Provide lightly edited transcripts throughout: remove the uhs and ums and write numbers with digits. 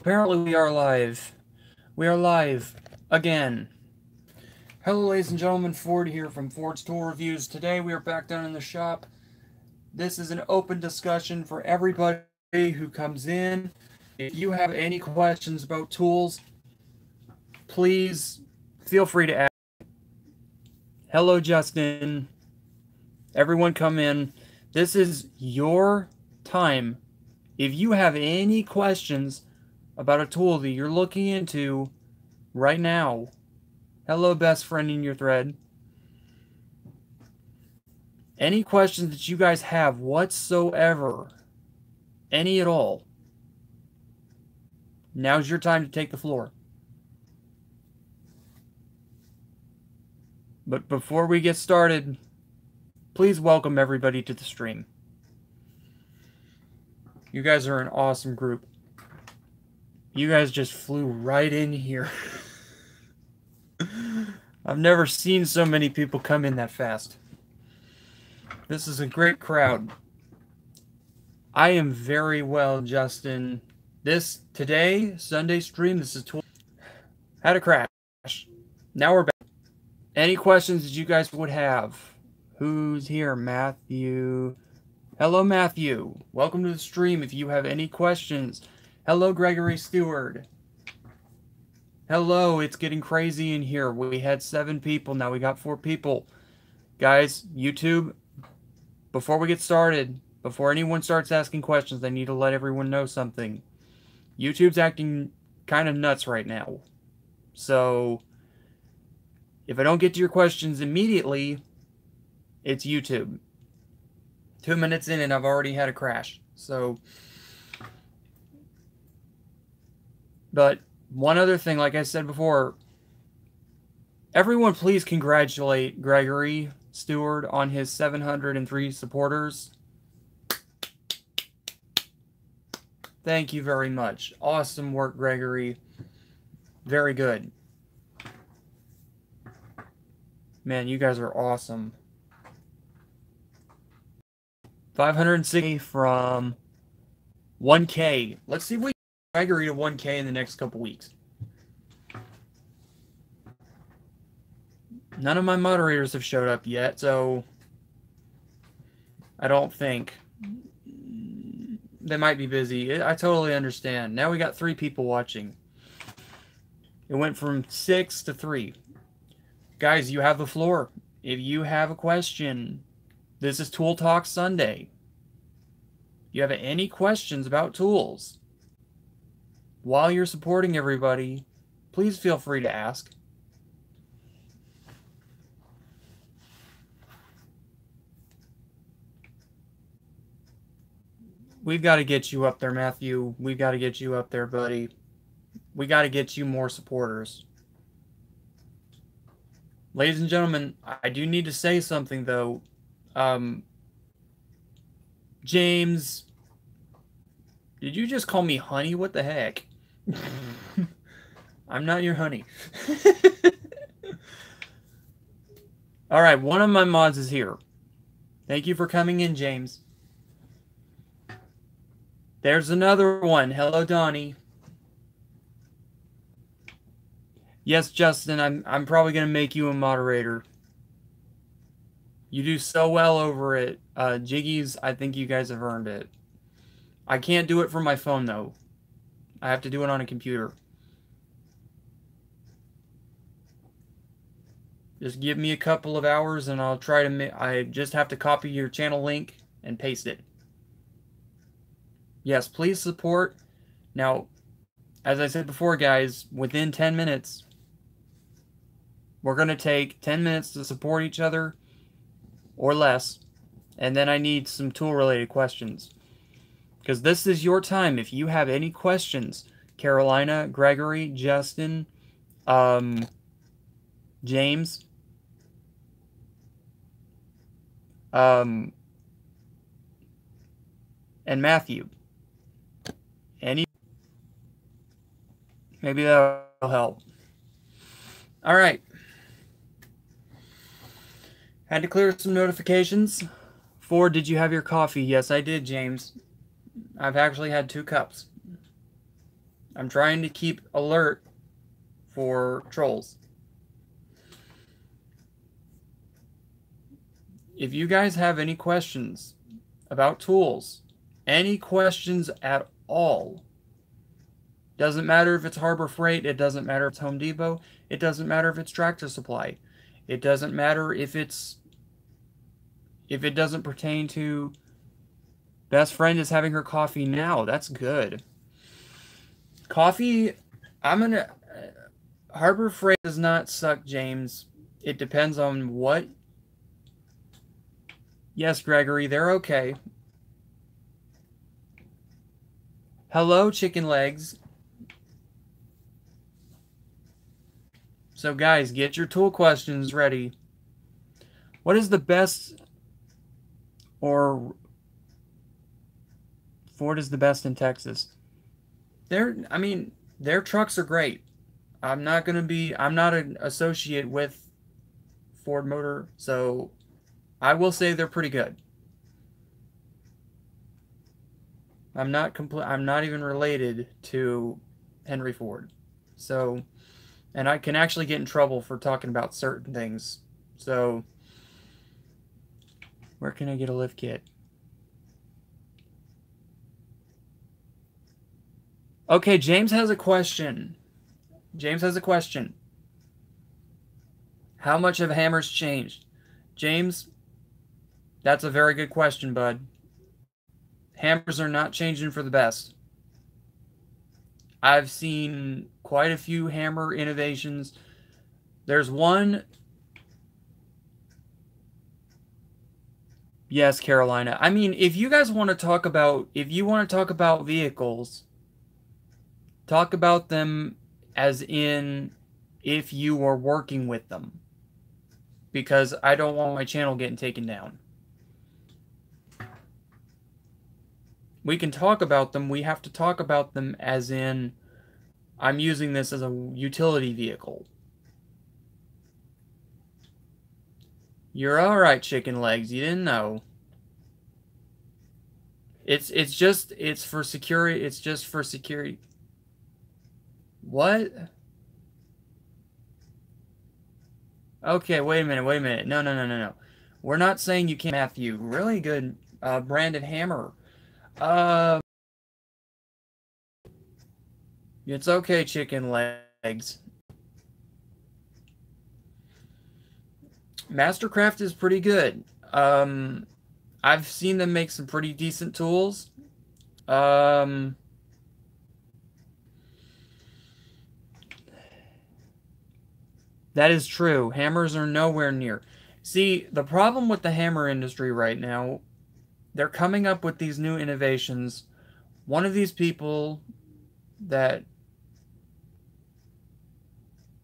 Apparently we are live. We are live again. Hello ladies and gentlemen, Ford here from Ford's Tool Reviews. Today we are back down in the shop. This is an open discussion for everybody who comes in. If you have any questions about tools, please feel free to ask. Hello Justin. Everyone come in. This is your time. If you have any questions about a tool that you're looking into right now, hello best friend in your thread. Any questions that you guys have whatsoever, any at all, now's your time to take the floor. But before we get started, please welcome everybody to the stream. You guys are an awesome group. You guys just flew right in here. I've never seen so many people come in that fast. This is a great crowd. I am very well, Justin. Today, Sunday stream, this is had a crash. Now we're back. Any questions that you guys would have? Who's here? Matthew. Hello, Matthew. Welcome to the stream. If you have any questions. Hello, Gregory Stewart. Hello, it's getting crazy in here. We had 7 people, now we got 4 people. Guys, YouTube, before we get started, before anyone starts asking questions, I need to let everyone know something. YouTube's acting kind of nuts right now. So, if I don't get to your questions immediately, it's YouTube. 2 minutes in and I've already had a crash. So, but one other thing, like I said before, everyone please congratulate Gregory Stewart on his 703 supporters. Thank you very much. Awesome work, Gregory. Very good. Man, you guys are awesome. 560 from 1K. Let's see if we can get Gregory to 1K in the next couple weeks. None of my moderators have showed up yet, so I don't think. They might be busy. I totally understand. Now we got 3 people watching. It went from 6 to 3. Guys, you have the floor. If you have a question, this is Tool Talk Sunday. If you have any questions about tools, while you're supporting everybody, please feel free to ask. We've got to get you up there, Matthew. We've got to get you up there, buddy. We got to get you more supporters. Ladies and gentlemen, I do need to say something, though. James, did you just call me honey? What the heck? I'm not your honey. All right, one of my mods is here. Thank you for coming in, James. There's another one. Hello, Donnie. Yes, Justin, I'm probably going to make you a moderator. You do so well over it. Jiggies, I think you guys have earned it. I can't do it from my phone, though. I have to do it on a computer. Just give me a couple of hours and I'll try to I just have to copy your channel link and paste it. Yes, please support. Now, as I said before, guys, within 10 minutes, we're going to take 10 minutes to support each other or less. And then I need some tool-related questions. Because this is your time. If you have any questions, Carolina, Gregory, Justin, James, and Matthew. Maybe that'll help. All right. Had to clear some notifications. Ford, did you have your coffee? Yes, I did, James. I've actually had 2 cups. I'm trying to keep alert for trolls. If you guys have any questions about tools, any questions at all, doesn't matter if it's Harbor Freight, it doesn't matter if it's Home Depot, it doesn't matter if it's Tractor Supply, it doesn't matter if it doesn't pertain to best friend is having her coffee now. That's good. Coffee, Harbor Freight does not suck, James. It depends on what. Yes, Gregory, they're okay. Hello, chicken legs. So guys, get your tool questions ready. What is the best, or Ford is the best in Texas? Their trucks are great. I'm not an associate with Ford Motor, so I will say they're pretty good. I'm not even related to Henry Ford. So, and I can actually get in trouble for talking about certain things. So, where can I get a lift kit? Okay, James has a question. James has a question. How much have hammers changed? James, that's a very good question, bud. Hammers are not changing for the best. I've seen quite a few hammer innovations. There's one. Yes, Carolina. I mean, if you guys want to talk about, vehicles, talk about them as in if you are working with them. Because I don't want my channel getting taken down. We can talk about them. We have to talk about them as in I'm using this as a utility vehicle. You're alright, chicken legs. You didn't know. It's for security. It's just for security. What? Okay, wait a minute. No. We're not saying you can't, Matthew. Really good branded hammer. It's okay, chicken legs. Mastercraft is pretty good. I've seen them make some pretty decent tools. That is true. Hammers are nowhere near. See, the problem with the hammer industry right now, they're coming up with these new innovations. One of these people that...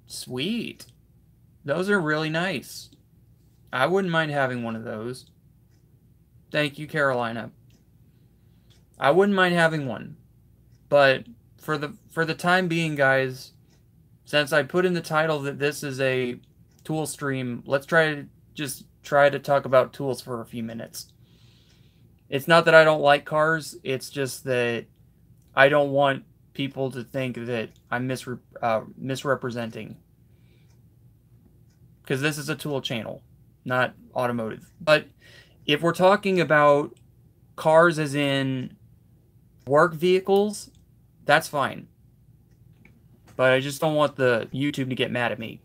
Sweet. Those are really nice. I wouldn't mind having one of those. Thank you, Carolina. I wouldn't mind having one. But for the time being, guys, since I put in the title that this is a tool stream, let's try to talk about tools for a few minutes. It's not that I don't like cars, it's just that I don't want people to think that I'm misrepresenting. Because this is a tool channel, not automotive. But if we're talking about cars as in work vehicles, that's fine. But I just don't want the YouTube to get mad at me.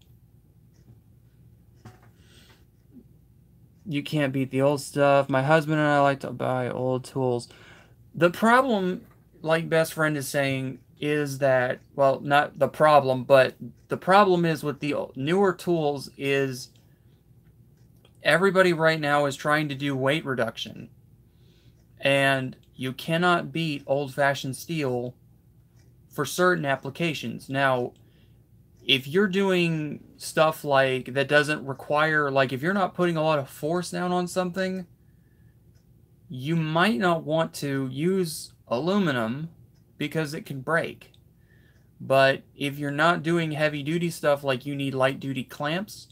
You can't beat the old stuff. My husband and I like to buy old tools. The problem, like Best Friend is saying, is that, well, not the problem, but the problem is with the newer tools is everybody right now is trying to do weight reduction. And you cannot beat old-fashioned steel for certain applications. Now, if you're doing stuff like that doesn't require, like if you're not putting a lot of force down on something, you might not want to use aluminum because it can break. But if you're not doing heavy duty stuff like you need light duty clamps,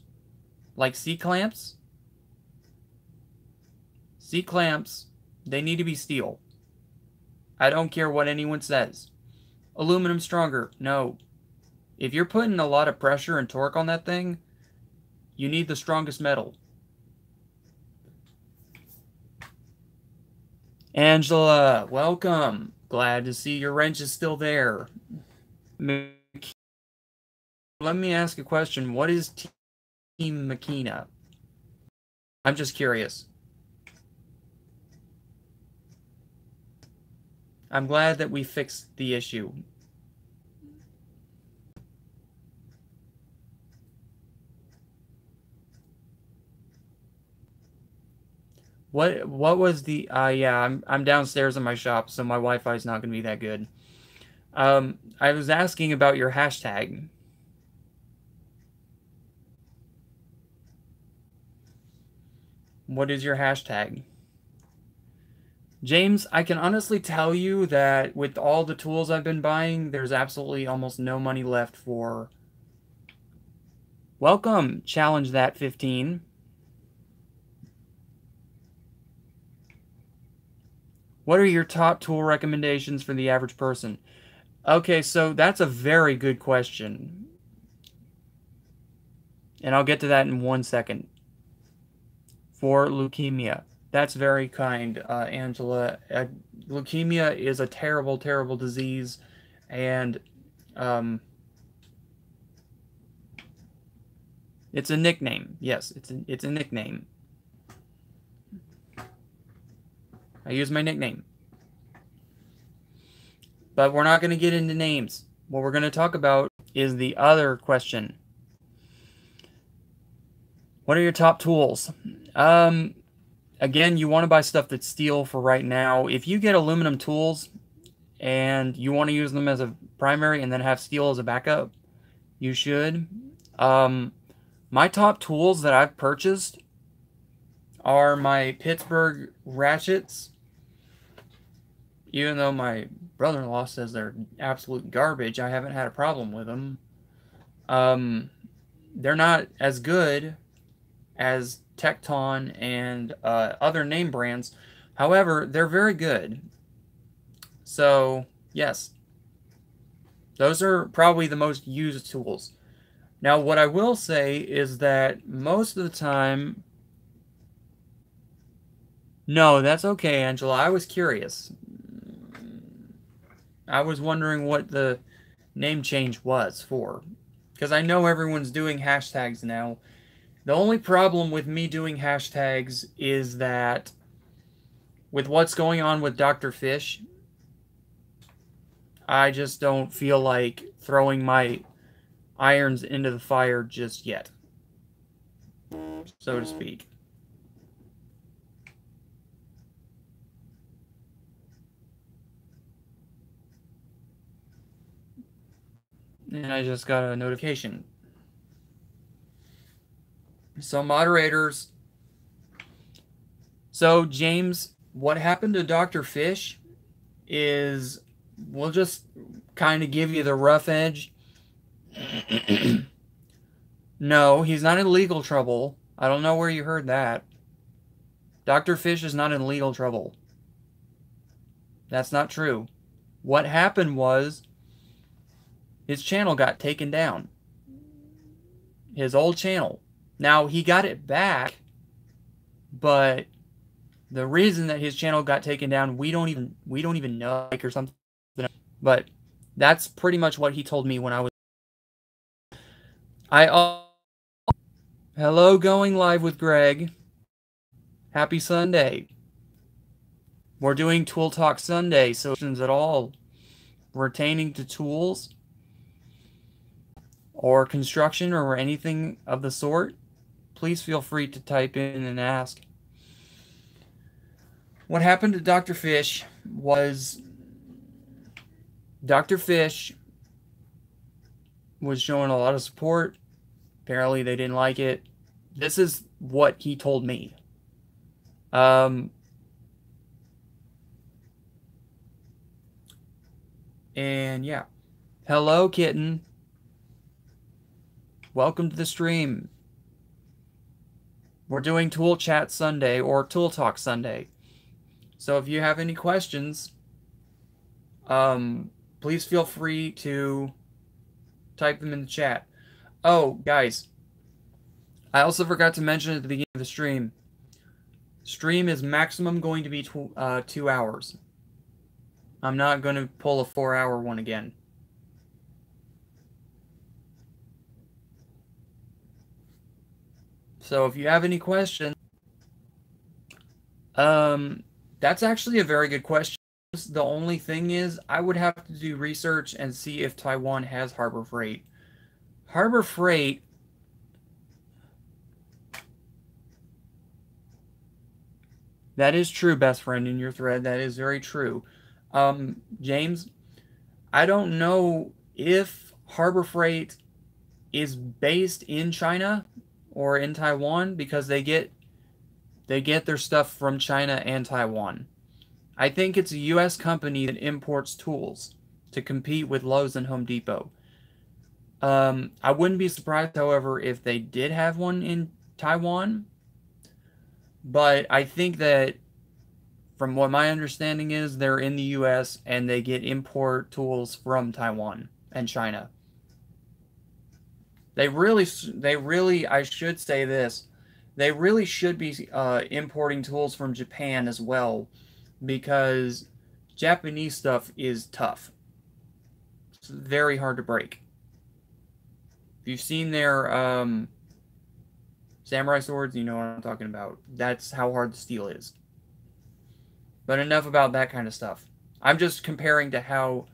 like C-clamps, they need to be steel. I don't care what anyone says. Aluminum stronger. No. If you're putting a lot of pressure and torque on that thing, you need the strongest metal. Angela, welcome. Glad to see your wrench is still there. Let me ask a question. What is Team Makina? I'm just curious. I'm glad that we fixed the issue. What was the yeah, I'm downstairs in my shop, so my Wi-Fi is not going to be that good. I was asking about your hashtag. What is your hashtag? James, I can honestly tell you that with all the tools I've been buying, there's absolutely almost no money left for... Welcome, Challenge That 15. What are your top tool recommendations for the average person? Okay, so that's a very good question. And I'll get to that in 1 second. For leukemia. That's very kind, Angela. Leukemia is a terrible, terrible disease, and it's a nickname. Yes, it's a nickname. I use my nickname. But we're not going to get into names. What we're going to talk about is the other question. What are your top tools? Again, you want to buy stuff that's steel for right now. If you get aluminum tools and you want to use them as a primary and then have steel as a backup, you should. My top tools that I've purchased are my Pittsburgh ratchets. Even though my brother-in-law says they're absolute garbage, I haven't had a problem with them. They're not as good as Tecton and other name brands. However, they're very good. So, yes. Those are probably the most used tools. Now, what I will say is that most of the time... No, that's okay, Angela. I was curious. I was wondering what the name change was for. Because I know everyone's doing hashtags now. The only problem with me doing hashtags is that with what's going on with Dr. Fish, I just don't feel like throwing my irons into the fire just yet, so to speak. And I just got a notification. So, moderators. So, James, what happened to Dr. Fish is, we'll just kind of give you the rough edge. No, he's not in legal trouble. I don't know where you heard that. Dr. Fish is not in legal trouble. That's not true. What happened was his channel got taken down. His old channel. Now, he got it back, but the reason that his channel got taken down, we don't even know, or something. But that's pretty much what he told me when I was... Hello, Going Live with Greg. Happy Sunday. We're doing Tool Talk Sunday, so questions at all pertaining to tools or construction or anything of the sort, please feel free to type in and ask. What happened to Dr. Fish was Dr. Fish was showing a lot of support. Apparently they didn't like it. This is what he told me. And yeah. Hello, kitten. Welcome to the stream. We're doing Tool Chat Sunday or Tool Talk Sunday. So if you have any questions, please feel free to type them in the chat. Oh, guys, I also forgot to mention at the beginning of the stream. Stream is maximum going to be 2 hours. I'm not going to pull a 4-hour one again. So if you have any questions, that's actually a very good question. The only thing is, I would have to do research and see if Taiwan has Harbor Freight. Harbor Freight... That is true, best friend, in your thread. That is very true. James, I don't know if Harbor Freight is based in China or in Taiwan, because they get their stuff from China and Taiwan. I think it's a U.S. company that imports tools to compete with Lowe's and Home Depot. I wouldn't be surprised, however, if they did have one in Taiwan. But I think that, from what my understanding is, they're in the U.S. and they get import tools from Taiwan and China. They really, I should say this, they really should be importing tools from Japan as well, because Japanese stuff is tough. It's very hard to break. If you've seen their samurai swords, you know what I'm talking about. That's how hard the steel is. But enough about that kind of stuff. I'm just comparing to how...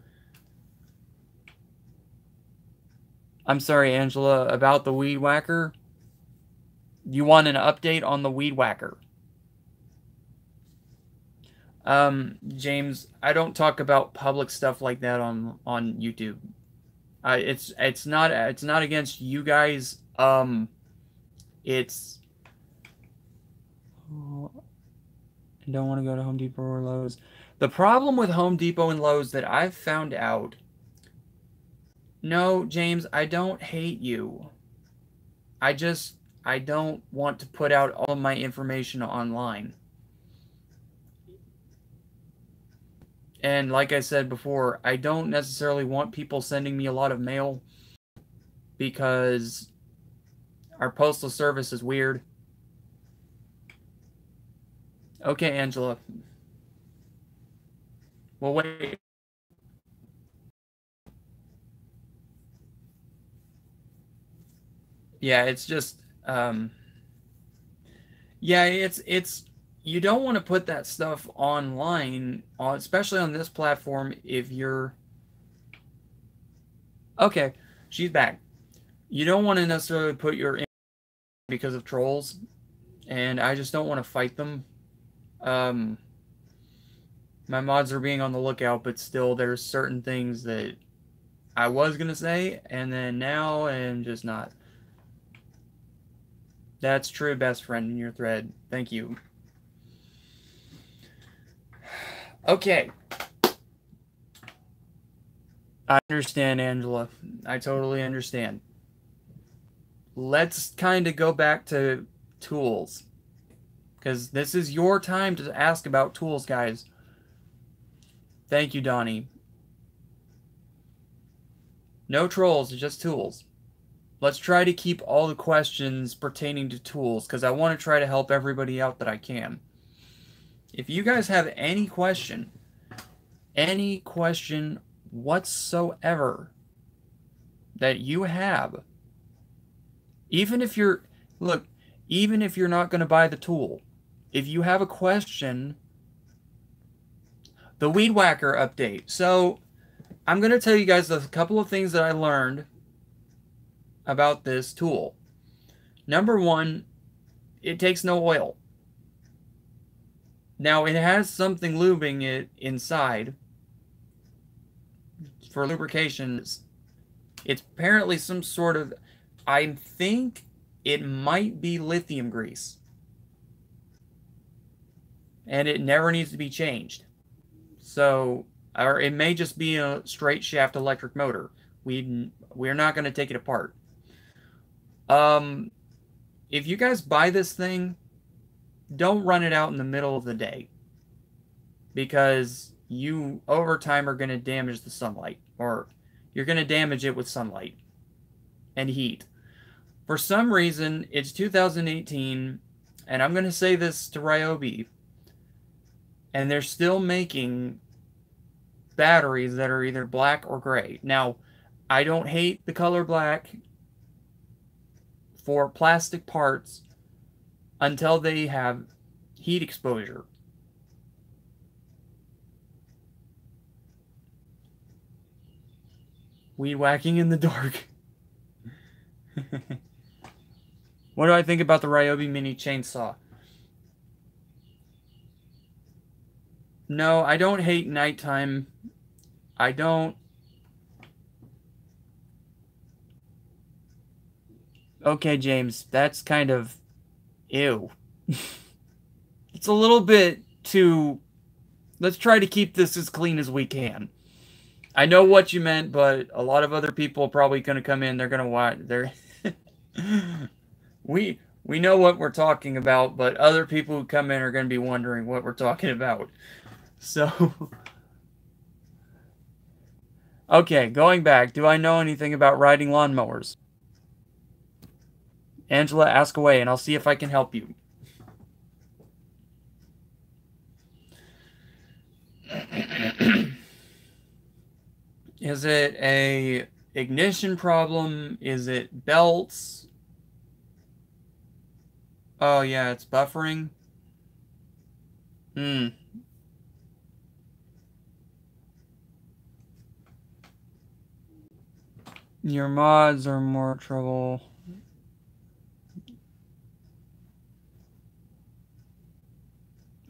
I'm sorry, Angela, about the Weed Whacker. You want an update on the Weed Whacker? James, I don't talk about public stuff like that on YouTube. It's not against you guys. It's... I don't want to go to Home Depot or Lowe's. The problem with Home Depot and Lowe's that I've found out... No, James, I don't hate you. I don't want to put out all my information online. And like I said before, I don't necessarily want people sending me a lot of mail, because our postal service is weird. Okay, Angela. Well, wait. Yeah, it's just, yeah, it's, you don't want to put that stuff online, especially on this platform, if you're... Okay, she's back. You don't want to necessarily put your... because of trolls, and I just don't want to fight them. My mods are being on the lookout, but still, there's certain things that I was going to say, and then now I'm just not. That's true, best friend, in your thread. Thank you. Okay. I understand, Angela. I totally understand. Let's kind of go back to tools, because this is your time to ask about tools, guys. Thank you, Donnie. No trolls, just tools. Let's try to keep all the questions pertaining to tools, because I want to try to help everybody out that I can. If you guys have any question whatsoever that you have, even if you're not going to buy the tool, if you have a question, the Weed Whacker update. So I'm going to tell you guys a couple of things that I learned about this tool. Number one, it takes no oil. Now, it has something lubing it inside for lubrication. It's apparently some sort of... I think it might be lithium grease. And it never needs to be changed. So, or it may just be a straight shaft electric motor. We're not going to take it apart. If you guys buy this thing, don't run it out in the middle of the day, because you over time are going to damage the sunlight, or you're going to damage it with sunlight and heat. For some reason, it's 2018, and I'm going to say this to Ryobi, and they're still making batteries that are either black or gray. Now, I don't hate the color black for plastic parts until they have heat exposure. Weed whacking in the dark. What do I think about the Ryobi mini chainsaw? No, I don't hate nighttime. I don't. Okay, James, that's kind of ew. It's a little bit too. Let's try to keep this as clean as we can. I know what you meant, but a lot of other people are probably going to come in. They're going to watch. They're we know what we're talking about, but other people who come in are going to be wondering what we're talking about. So, okay, going back. Do I know anything about riding lawnmowers? Angela, ask away, and I'll see if I can help you. Is it a ignition problem? Is it belts? Oh yeah, it's buffering. Your mods are more trouble.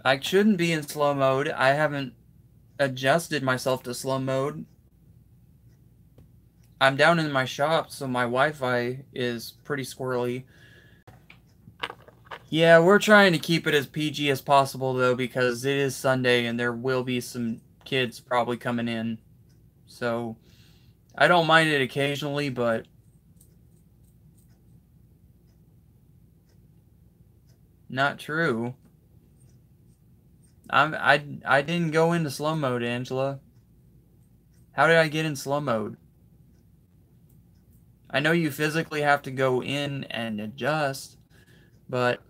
I shouldn't be in slow mode. I haven't adjusted myself to slow mode. I'm down in my shop, so my Wi-Fi is pretty squirrely. Yeah, we're trying to keep it as PG as possible, though, because it is Sunday and there will be some kids probably coming in. So, I don't mind it occasionally, but... Not true. I didn't go into slow mode, Angela. How did I get in slow mode? I know you physically have to go in and adjust, but...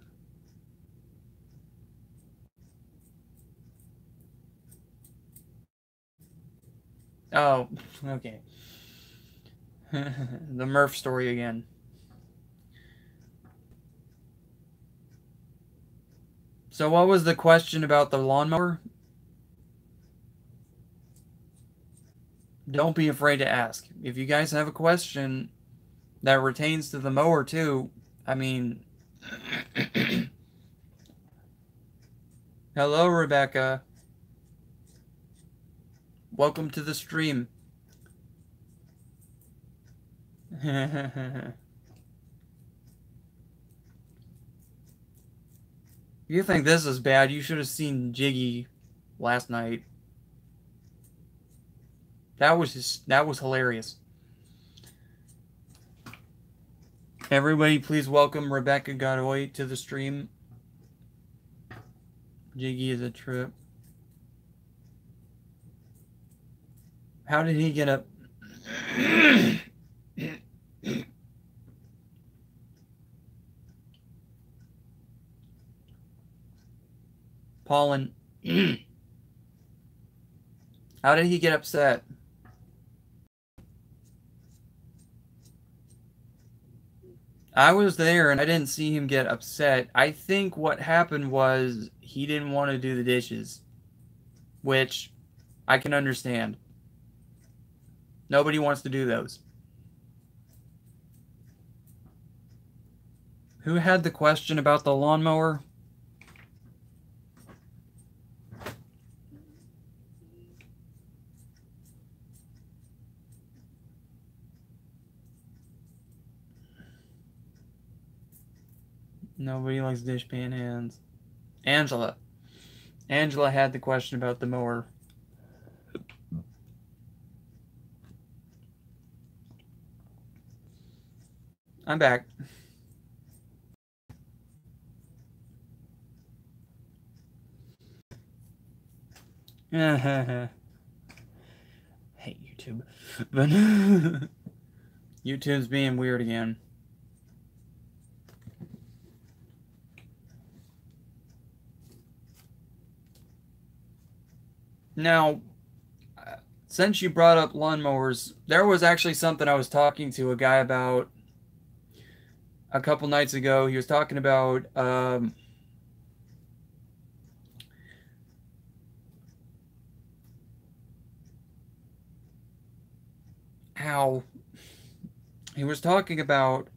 Oh, okay. The Murph story again. So what was the question about the lawnmower? Don't be afraid to ask. If you guys have a question that pertains to the mower too, I mean... Hello, Rebecca. Welcome to the stream. If you think this is bad, you should have seen Jiggy last night. That was hilarious. Everybody, please welcome Rebecca Godoy to the stream. Jiggy is a trip. How did he get up? Pollen. How did he get upset? I was there and I didn't see him get upset. I think what happened was he didn't want to do the dishes, which I can understand. Nobody wants to do those. Who had the question about the lawnmower? Nobody likes dishpan hands. Angela. Angela had the question about the mower. I'm back. Hate YouTube. But YouTube's being weird again. Now, since you brought up lawnmowers, there was actually something I was talking to a guy about a couple nights ago. He was talking about how he was talking about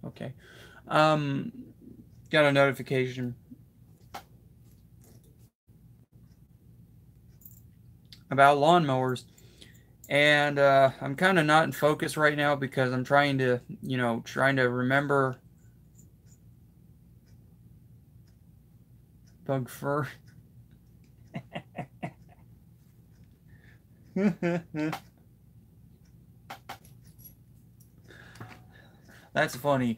okay. Got a notification about lawnmowers, and I'm kind of not in focus right now because I'm trying to, trying to remember bug fur. That's funny.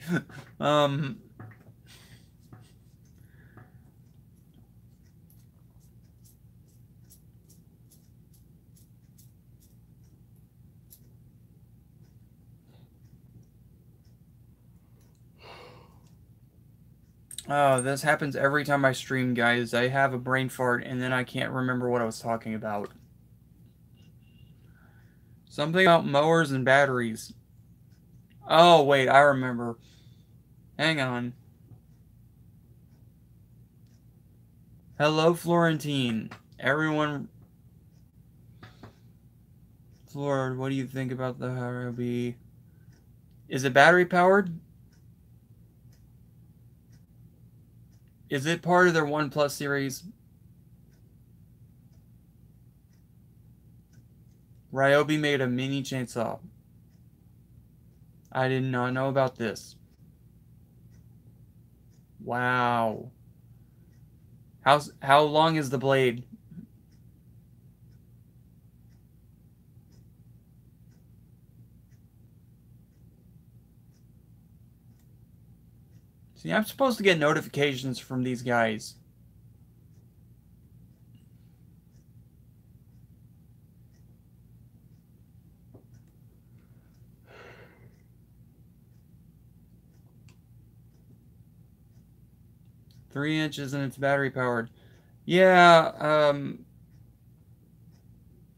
Oh, this happens every time I stream, guys. I have a brain fart and then I can't remember what I was talking about. Something about mowers and batteries. Oh, wait, I remember. Hang on. Hello, Florentine. Everyone... Flor, what do you think about the Huarabi? Is it battery powered? Is it part of their OnePlus series? Ryobi made a mini chainsaw. I did not know about this. Wow. How long is the blade? See, I'm supposed to get notifications from these guys. Three inches and it's battery powered. Yeah,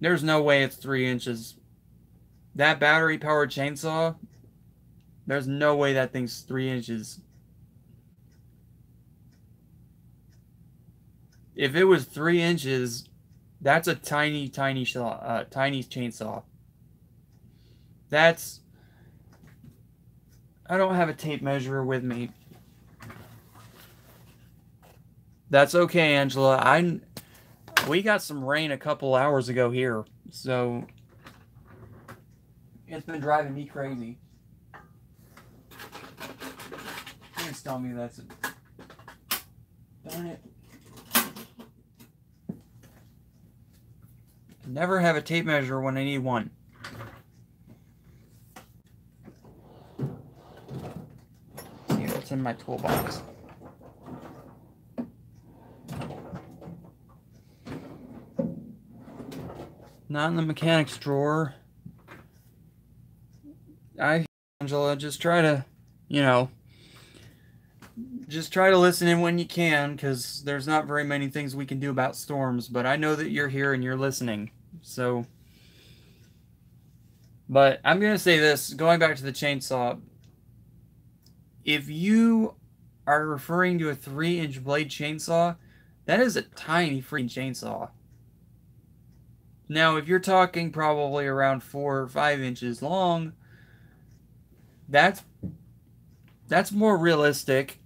there's no way it's 3 inches. That battery powered chainsaw, there's no way that thing's 3 inches. If it was 3 inches, that's a tiny chainsaw. That's... I don't have a tape measure with me. That's okay, Angela. We got some rain a couple hours ago here, so it's been driving me crazy. Please tell me that's it. Darn it. Never have a tape measure when I need one. Let's see what's in my toolbox. Not in the mechanics drawer. Angela, just try to, just try to listen in when you can, because there's not very many things we can do about storms, but I know that you're here and you're listening, so. But I'm going to say this, going back to the chainsaw, if you are referring to a 3-inch blade chainsaw, that is a tiny freaking chainsaw. Now, if you're talking probably around 4 or 5 inches long, that's more realistic.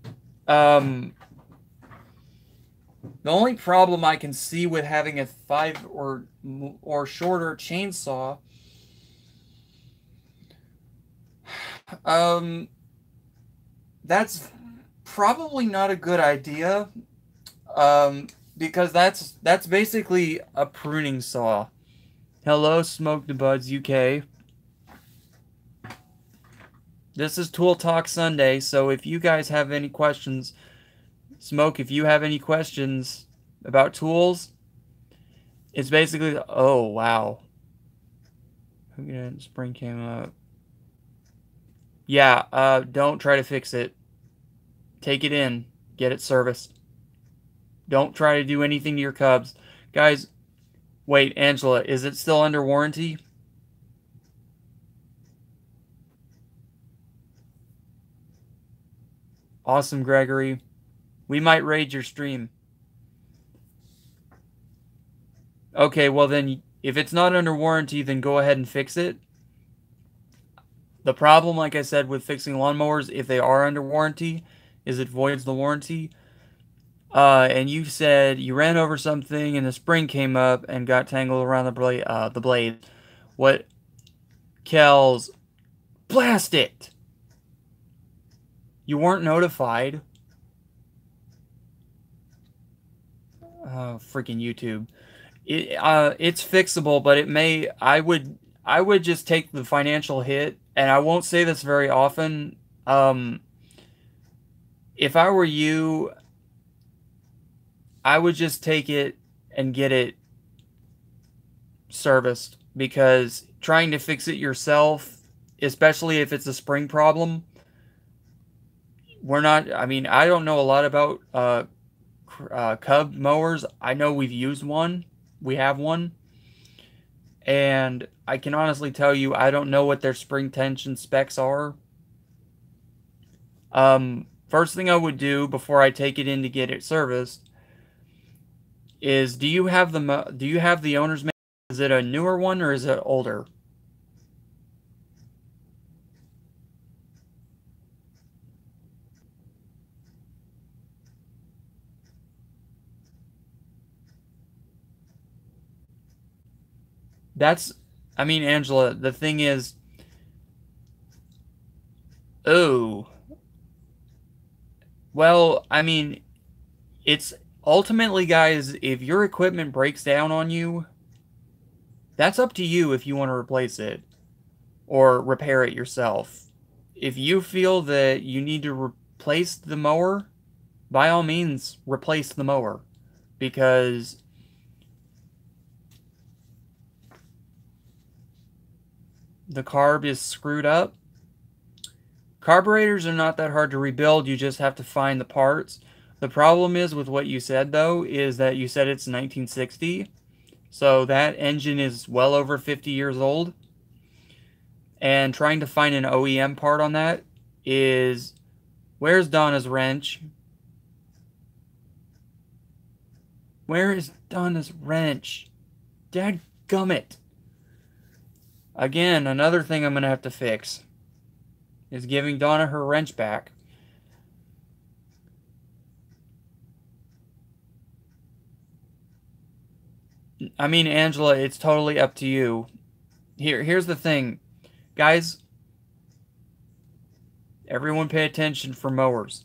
The only problem I can see with having a 5 or shorter chainsaw, that's probably not a good idea. Because that's basically a pruning saw. Hello, Smoke the Buds UK. This is Tool Talk Sunday, so if you guys have any questions, Smoke, if you have any questions about tools, it's basically, oh, wow. Spring came up. Yeah, don't try to fix it. Take it in. Get it serviced. Don't try to do anything to your Cubs. Guys, wait, Angela, is it still under warranty? Awesome, Gregory. We might raid your stream. Okay, well then, if it's not under warranty, then go ahead and fix it. The problem, like I said, with fixing lawnmowers, if they are under warranty, is it voids the warranty. And you said you ran over something and the spring came up and got tangled around the blade. What? Kells, blast it! You weren't notified. Freaking YouTube. It's fixable, but it may. I would just take the financial hit, and I won't say this very often. If I were you, I would just take it and get it serviced, because trying to fix it yourself, especially if it's a spring problem, I mean, I don't know a lot about Cub mowers. I know we've used one. We have one. And I can honestly tell you, I don't know what their spring tension specs are. First thing I would do before I take it in to get it serviced is, do you have the owner's manual? Is it a newer one or is it older? I mean, Angela, the thing is, oh, well, I mean, it's ultimately, guys, if your equipment breaks down on you, that's up to you if you want to replace it or repair it yourself. If you feel that you need to replace the mower, by all means, replace the mower, because the carb is screwed up. Carburetors are not that hard to rebuild. You just have to find the parts. The problem is with what you said, though, is that you said it's 1960. So that engine is well over 50 years old. And trying to find an OEM part on that is... Where's Donna's wrench? Where is Donna's wrench? Dadgummit. Again, another thing I'm going to have to fix is giving Donna her wrench back. I mean, Angela, it's totally up to you. Here's the thing. Guys, everyone pay attention for mowers.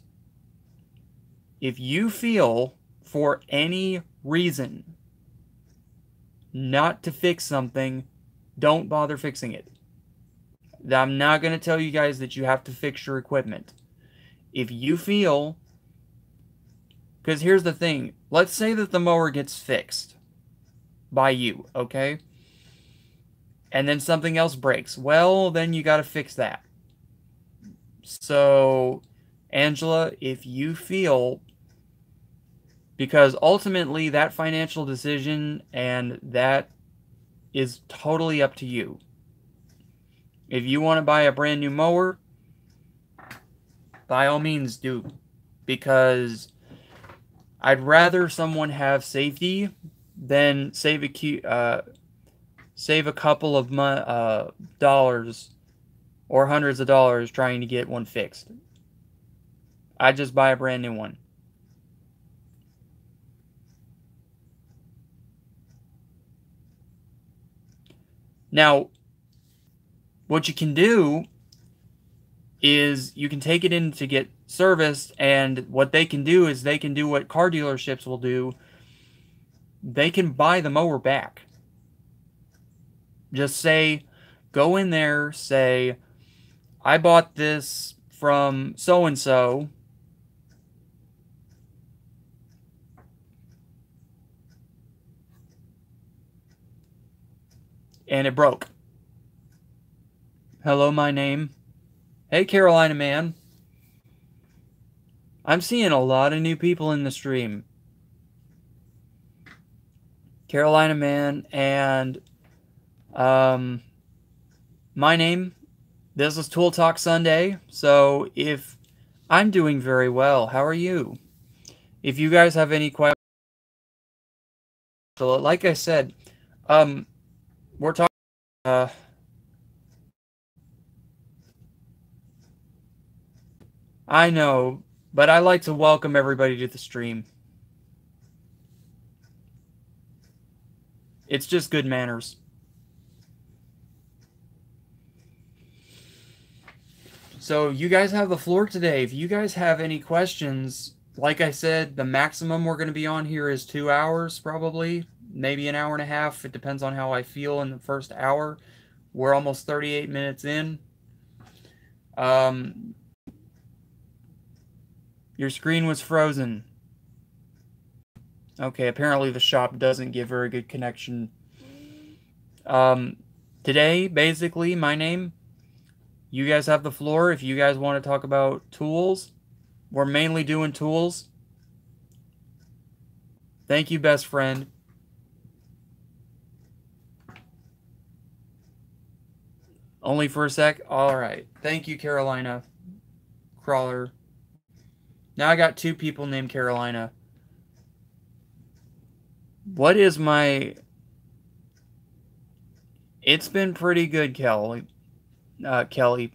If you feel, for any reason, not to fix something, don't bother fixing it. I'm not going to tell you guys that you have to fix your equipment. If you feel... Because here's the thing. Let's say that the mower gets fixed by you, okay? And then something else breaks. Well, then you got to fix that. So, Angela, if you feel... Because ultimately, that financial decision and that is totally up to you. If you want to buy a brand new mower, by all means do. Because I'd rather someone have safety than save a couple of dollars or hundreds of dollars trying to get one fixed. I'd just buy a brand new one. Now, what you can do is you can take it in to get serviced, and what they can do is they can do what car dealerships will do. They can buy the mower back. Just say, go in there, say, I bought this from so-and-so. And it broke. Hello, my name. Hey, Carolina Man. I'm seeing a lot of new people in the stream. Carolina Man and my name. This is Tool Talk Sunday. So if I'm doing very well, how are you? If you guys have any questions, like I said, we're talking. I know, but I like to welcome everybody to the stream. It's just good manners. So you guys have the floor today. If you guys have any questions, like I said, the maximum we're going to be on here is 2 hours, probably. Maybe an hour and a half. It depends on how I feel in the first hour. We're almost 38 minutes in. Your screen was frozen. Okay, apparently the shop doesn't give very good connection. Today, basically, my name, you guys have the floor. If you guys want to talk about tools, we're mainly doing tools. Thank you, best friend. Only for a sec? Alright. Thank you, Carolina. Crawler. Now I got 2 people named Carolina. What is my... It's been pretty good, Kelly. Kelly.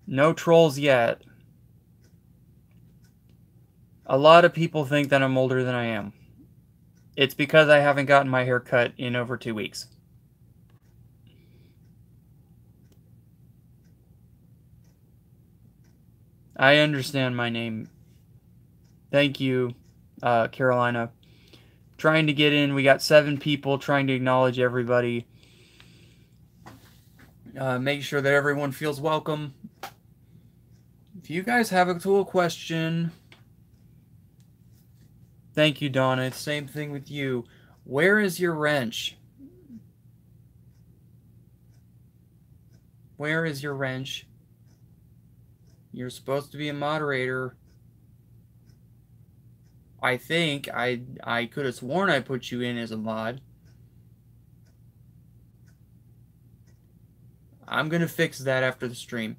No trolls yet. A lot of people think that I'm older than I am. It's because I haven't gotten my hair cut in over 2 weeks. I understand my name. Thank you, Carolina. Trying to get in. We got 7 people trying to acknowledge everybody. Make sure that everyone feels welcome. If you guys have a tool question... Thank you, Donna. Same thing with you. Where is your wrench? Where is your wrench? You're supposed to be a moderator. I think I could have sworn I put you in as a mod. I'm gonna fix that after the stream.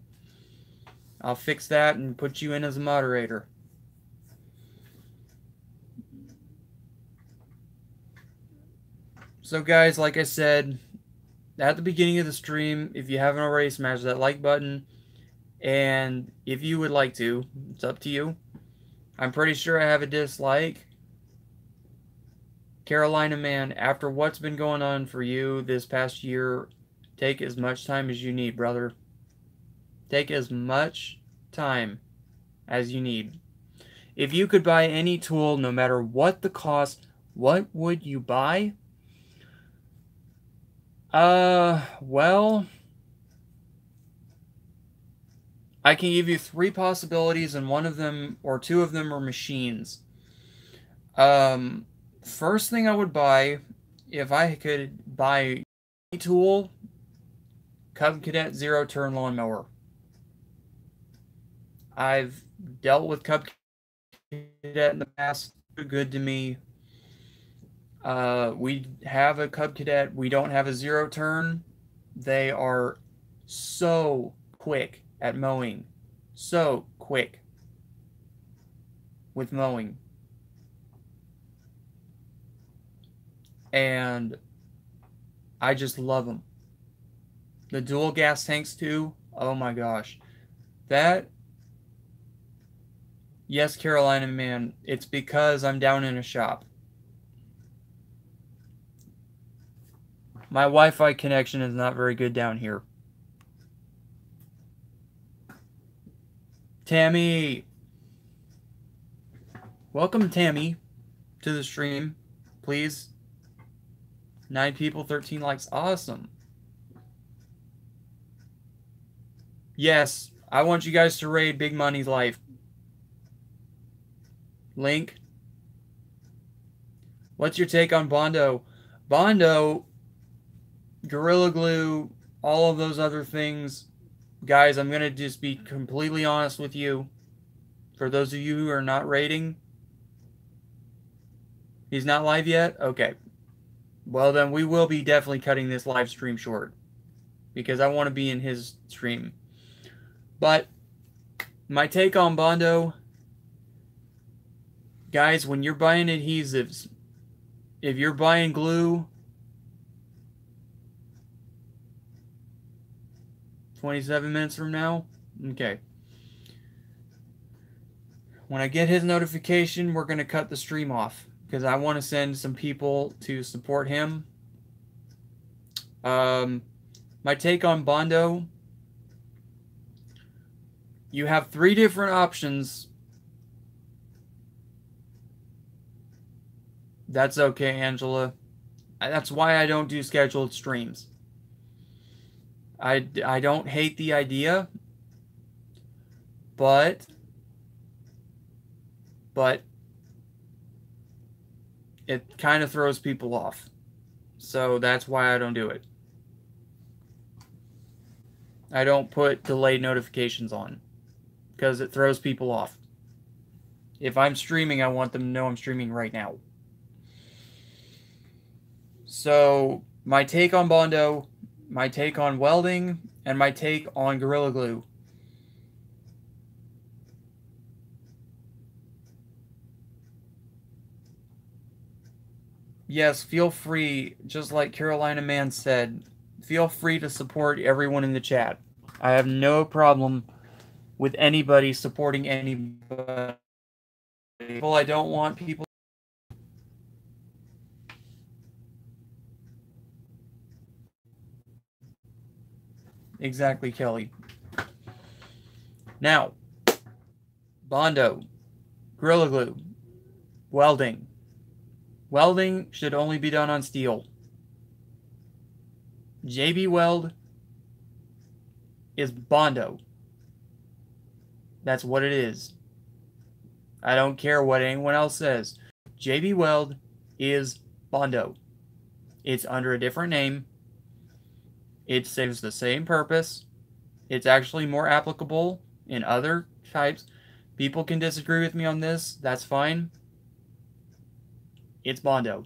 I'll fix that and put you in as a moderator. So guys, like I said at the beginning of the stream, if you haven't already, smash that like button. And if you would like to, it's up to you. I'm pretty sure I have a dislike. Carolina Man, after what's been going on for you this past year, take as much time as you need, brother. Take as much time as you need. If you could buy any tool, no matter what the cost, what would you buy? Well, I can give you 3 possibilities, and one of them, or 2 of them, are machines. First thing I would buy, if I could buy any tool, Cub Cadet Zero Turn Lawnmower. I've dealt with Cub Cadet in the past. They're good to me. We have a Cub Cadet. We don't have a zero turn. They are so quick at mowing. So quick with mowing. And I just love them. The dual gas tanks too. Oh my gosh. That... Yes, Carolina Man. It's because I'm down in a shop. My Wi-Fi connection is not very good down here. Tammy! Welcome, Tammy, to the stream. Please. 9 people, 13 likes. Awesome. Yes, I want you guys to raid Big Money's life. Link. What's your take on Bondo? Bondo, Gorilla Glue, all of those other things. Guys, I'm going to just be completely honest with you. For those of you who are not raiding, he's not live yet? Okay. Well, then we will be definitely cutting this live stream short. Because I want to be in his stream. But my take on Bondo, guys, when you're buying adhesives, if you're buying glue, 27 minutes from now, okay. When I get his notification, we're going to cut the stream off because I want to send some people to support him. My take on Bondo, you have 3 different options. That's okay, Angela. That's why I don't do scheduled streams. I don't hate the idea, but it kind of throws people off. So that's why I don't do it. I don't put delayed notifications on because it throws people off. If I'm streaming, I want them to know I'm streaming right now. So my take on Bondo, my take on welding, and my take on Gorilla Glue. Yes, feel free, just like Carolina Man said, feel free to support everyone in the chat. I have no problem with anybody supporting anybody. I don't want people. Exactly, Kelly. Now, Bondo, Gorilla Glue, welding. Welding should only be done on steel. JB Weld is Bondo. That's what it is. I don't care what anyone else says. JB Weld is Bondo. It's under a different name. It serves the same purpose. It's actually more applicable in other types. People can disagree with me on this. That's fine. It's Bondo.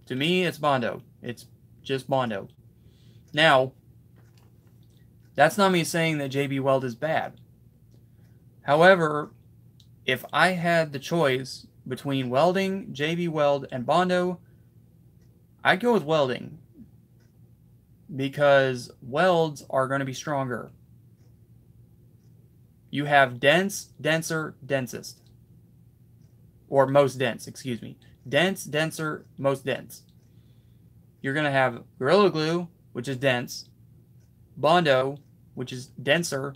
To me, it's Bondo. It's just Bondo. Now, that's not me saying that JB Weld is bad. However, if I had the choice between welding, JB Weld, and Bondo, I'd go with welding. Because welds are going to be stronger. You have dense, denser, densest. Or most dense, excuse me. Dense, denser, most dense. You're going to have Gorilla Glue, which is dense. Bondo, which is denser.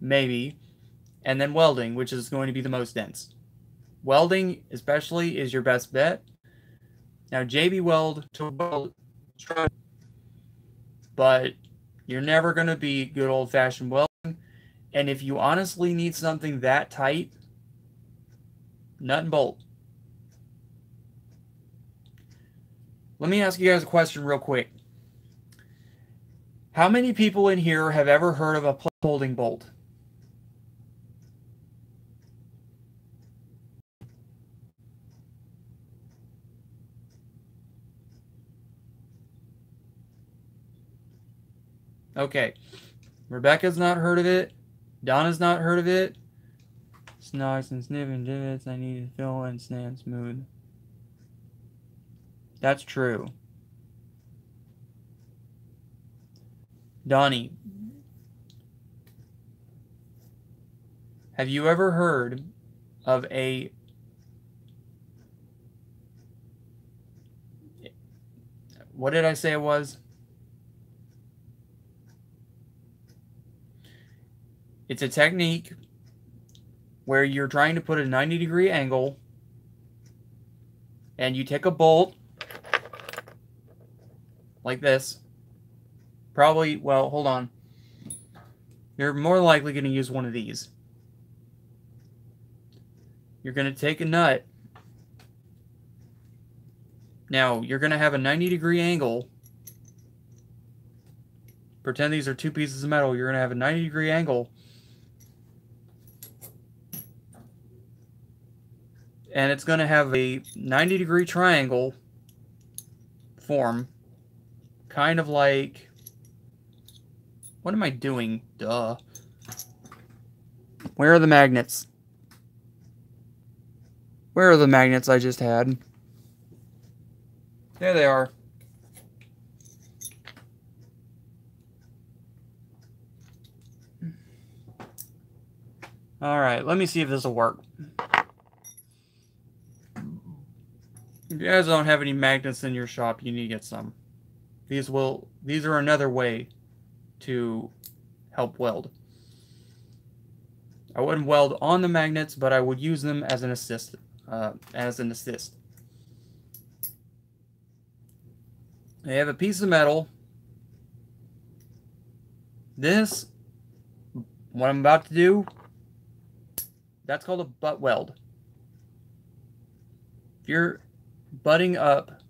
Maybe. And then welding, which is going to be the most dense. Welding, especially, is your best bet. Now, JB Weld to weld, but you're never going to be good old-fashioned welding. And if you honestly need something that tight, nut and bolt. Let me ask you guys a question real quick. How many people in here have ever heard of a plate holding bolt? Okay. Rebecca's not heard of it. Donna's not heard of it. Snogs and sniffing divots I need to fill and stand smooth. That's true. Donnie, have you ever heard of a what did I say it was? It's a technique where you're trying to put a 90-degree angle and you take a bolt like this. Probably, well, hold on. you're more likely going to use one of these. You're going to take a nut. Now, you're going to have a 90-degree angle. Pretend these are two pieces of metal. You're going to have a 90-degree angle. And it's going to have a 90-degree triangle form. Kind of like... What am I doing? Duh. Where are the magnets? Where are the magnets I just had? There they are. Alright, let me see if this will work. If you guys don't have any magnets in your shop, you need to get some. These are another way to help weld. I wouldn't weld on the magnets, but I would use them as an assist. I have a piece of metal. This, what I'm about to do, that's called a butt weld. If you're butting up,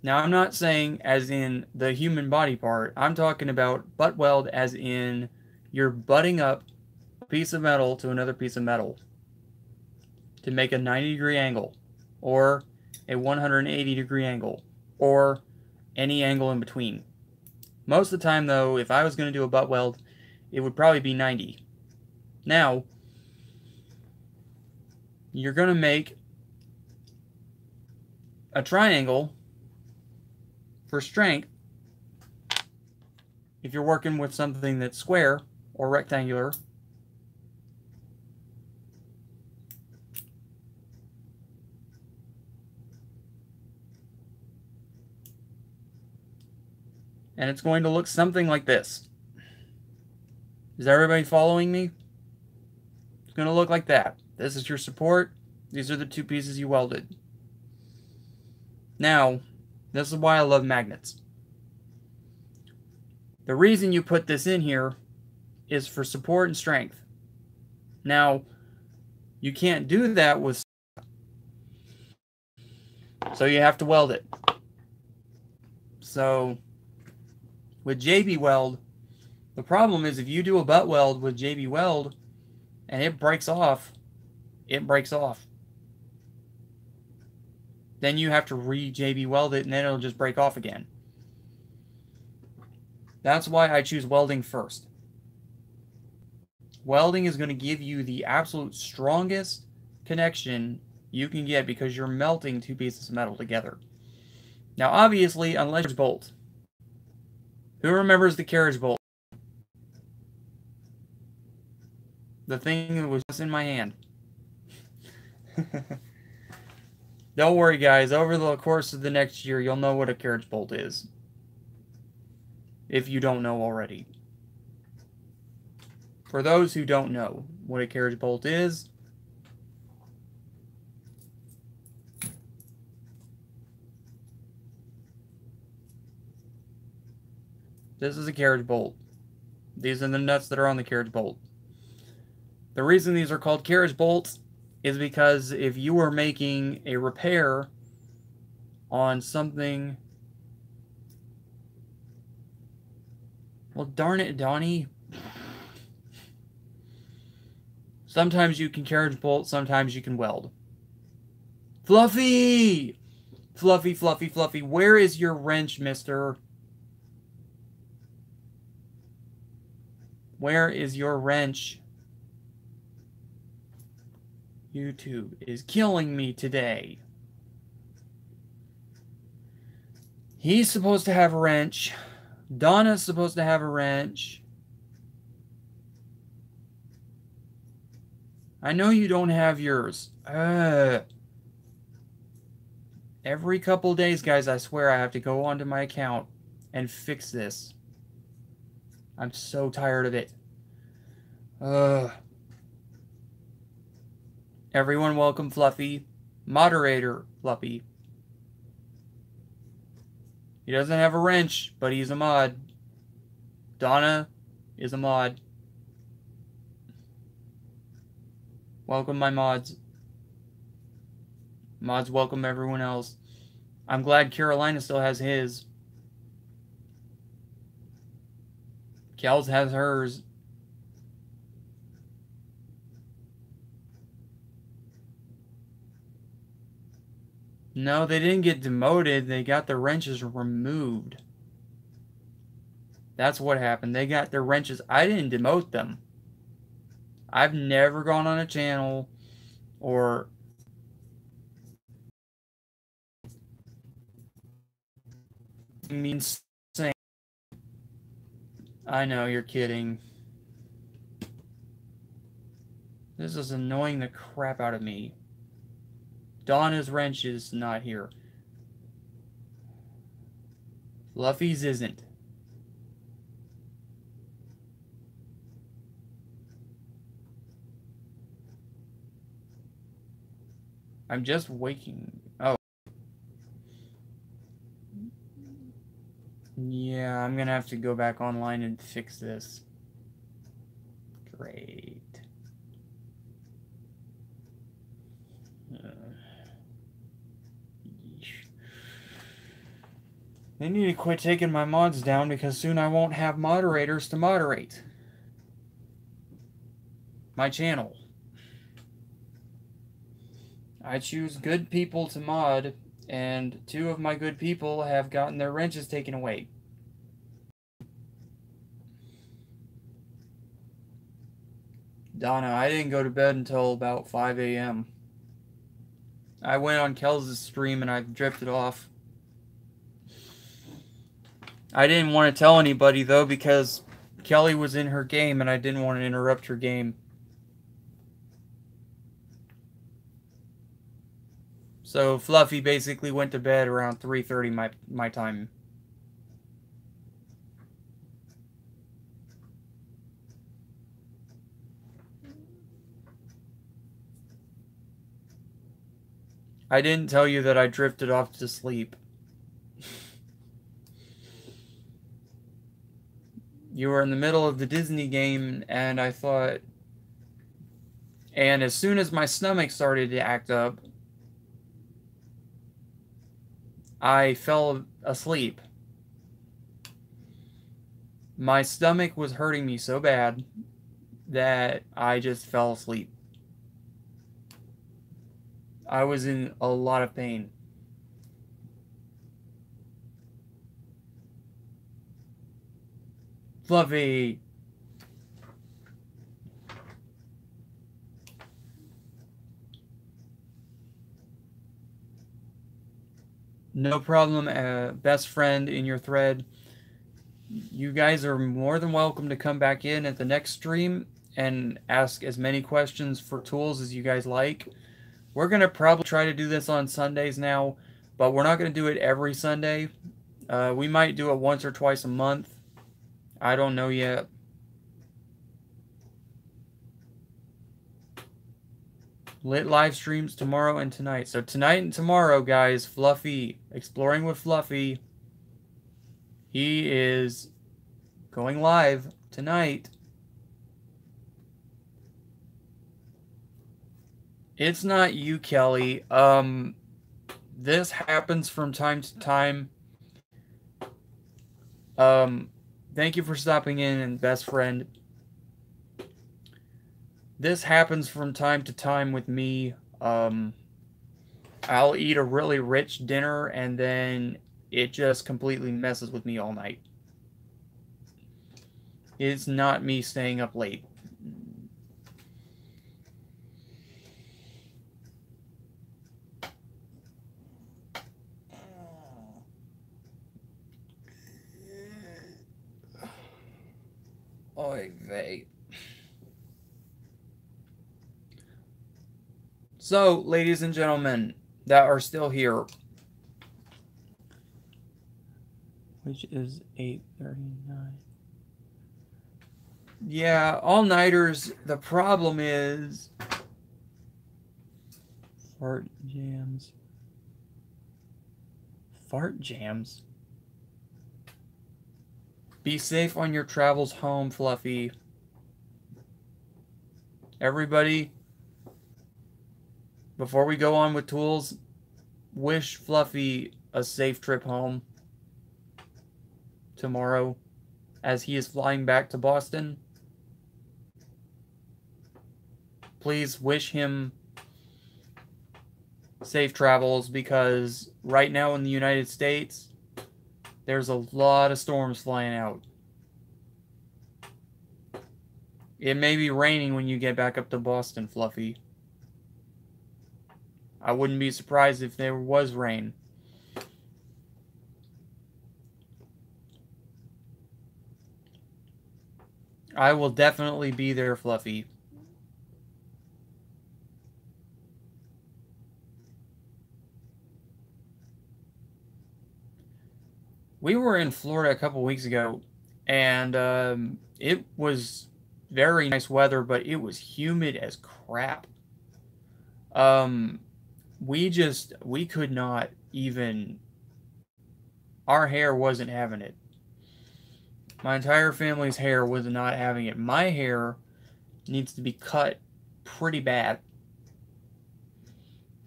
now I'm not saying as in the human body part, I'm talking about butt weld as in you're butting up a piece of metal to another piece of metal to make a 90-degree angle, or a 180-degree angle, or any angle in between. Most of the time, though, if I was going to do a butt weld, it would probably be 90. Now, you're going to make a triangle for strength if you're working with something that's square or rectangular. And it's going to look something like this. Is everybody following me? It's going to look like that. This is your support. These are the two pieces you welded. Now, this is why I love magnets. The reason you put this in here is for support and strength. Now, you can't do that with... So you have to weld it. So... with JB Weld, the problem is if you do a butt weld with JB Weld and it breaks off, it breaks off. Then you have to re-JB Weld it and then it'll just break off again. That's why I choose welding first. Welding is going to give you the absolute strongest connection you can get because you're melting two pieces of metal together. Now obviously, unless it's bolt. Who remembers the carriage bolt? The thing that was just in my hand. Don't worry, guys. Over the course of the next year, you'll know what a carriage bolt is. If you don't know already. For those who don't know what a carriage bolt is, this is a carriage bolt. These are the nuts that are on the carriage bolt. The reason these are called carriage bolts is because if you were making a repair on something... Well, darn it, Donnie. Sometimes you can carriage bolt, sometimes you can weld. Fluffy! Fluffy, Fluffy, Fluffy. Where is your wrench, mister? Where is your wrench? YouTube is killing me today. He's supposed to have a wrench. Donna's supposed to have a wrench. I know you don't have yours. Every couple days, guys, I swear I have to go onto my account and fix this. I'm so tired of it. Everyone welcome Fluffy. Moderator Fluffy. He doesn't have a wrench, but he's a mod. Donna is a mod. Welcome my mods. Mods welcome everyone else. I'm glad Carolina still has his. Kels has hers. No, they didn't get demoted. They got their wrenches removed. That's what happened. They got their wrenches. I didn't demote them. I've never gone on a channel or... means saying... I know, you're kidding. This is annoying the crap out of me. Donna's wrench is not here. Fluffy's isn't. I'm just waking. Oh. Yeah, I'm gonna have to go back online and fix this. Great. They need to quit taking my mods down because soon I won't have moderators to moderate my channel. I choose good people to mod, and 2 of my good people have gotten their wrenches taken away. Donna, I didn't go to bed until about 5 a.m. I went on Kels' stream and I drifted off. I didn't want to tell anybody, though, because Kelly was in her game and I didn't want to interrupt her game. So Fluffy basically went to bed around 3:30 my time. I didn't tell you that I drifted off to sleep. You were in the middle of the Disney game, and I thought... And as soon as my stomach started to act up, I fell asleep. My stomach was hurting me so bad that I just fell asleep. I was in a lot of pain. Fluffy! No problem, best friend in your thread. You guys are more than welcome to come back in at the next stream and ask as many questions for tools as you guys like. We're going to probably try to do this on Sundays now, but we're not going to do it every Sunday. We might do it once or twice a month. I don't know yet. Lit live streams tomorrow and tonight. So tonight and tomorrow, guys, Fluffy, Exploring with Fluffy, he is going live tonight. It's not you, Kelly. This happens from time to time. Thank you for stopping in, and best friend. This happens from time to time with me. I'll eat a really rich dinner, and then it just completely messes with me all night. It's not me staying up late. Oy vey. So, ladies and gentlemen that are still here, which is 8:39. Yeah, all-nighters, the problem is fart jams. Fart jams? Be safe on your travels home, Fluffy. Everybody, before we go on with tools, wish Fluffy a safe trip home tomorrow as he is flying back to Boston. Please wish him safe travels, because right now in the United States, there's a lot of storms flying out. It may be raining when you get back up to Boston, Fluffy. I wouldn't be surprised if there was rain. I will definitely be there, Fluffy. We were in Florida a couple weeks ago, and it was very nice weather, but it was humid as crap. We could not even, our hair wasn't having it. My entire family's hair was not having it. My hair needs to be cut pretty bad.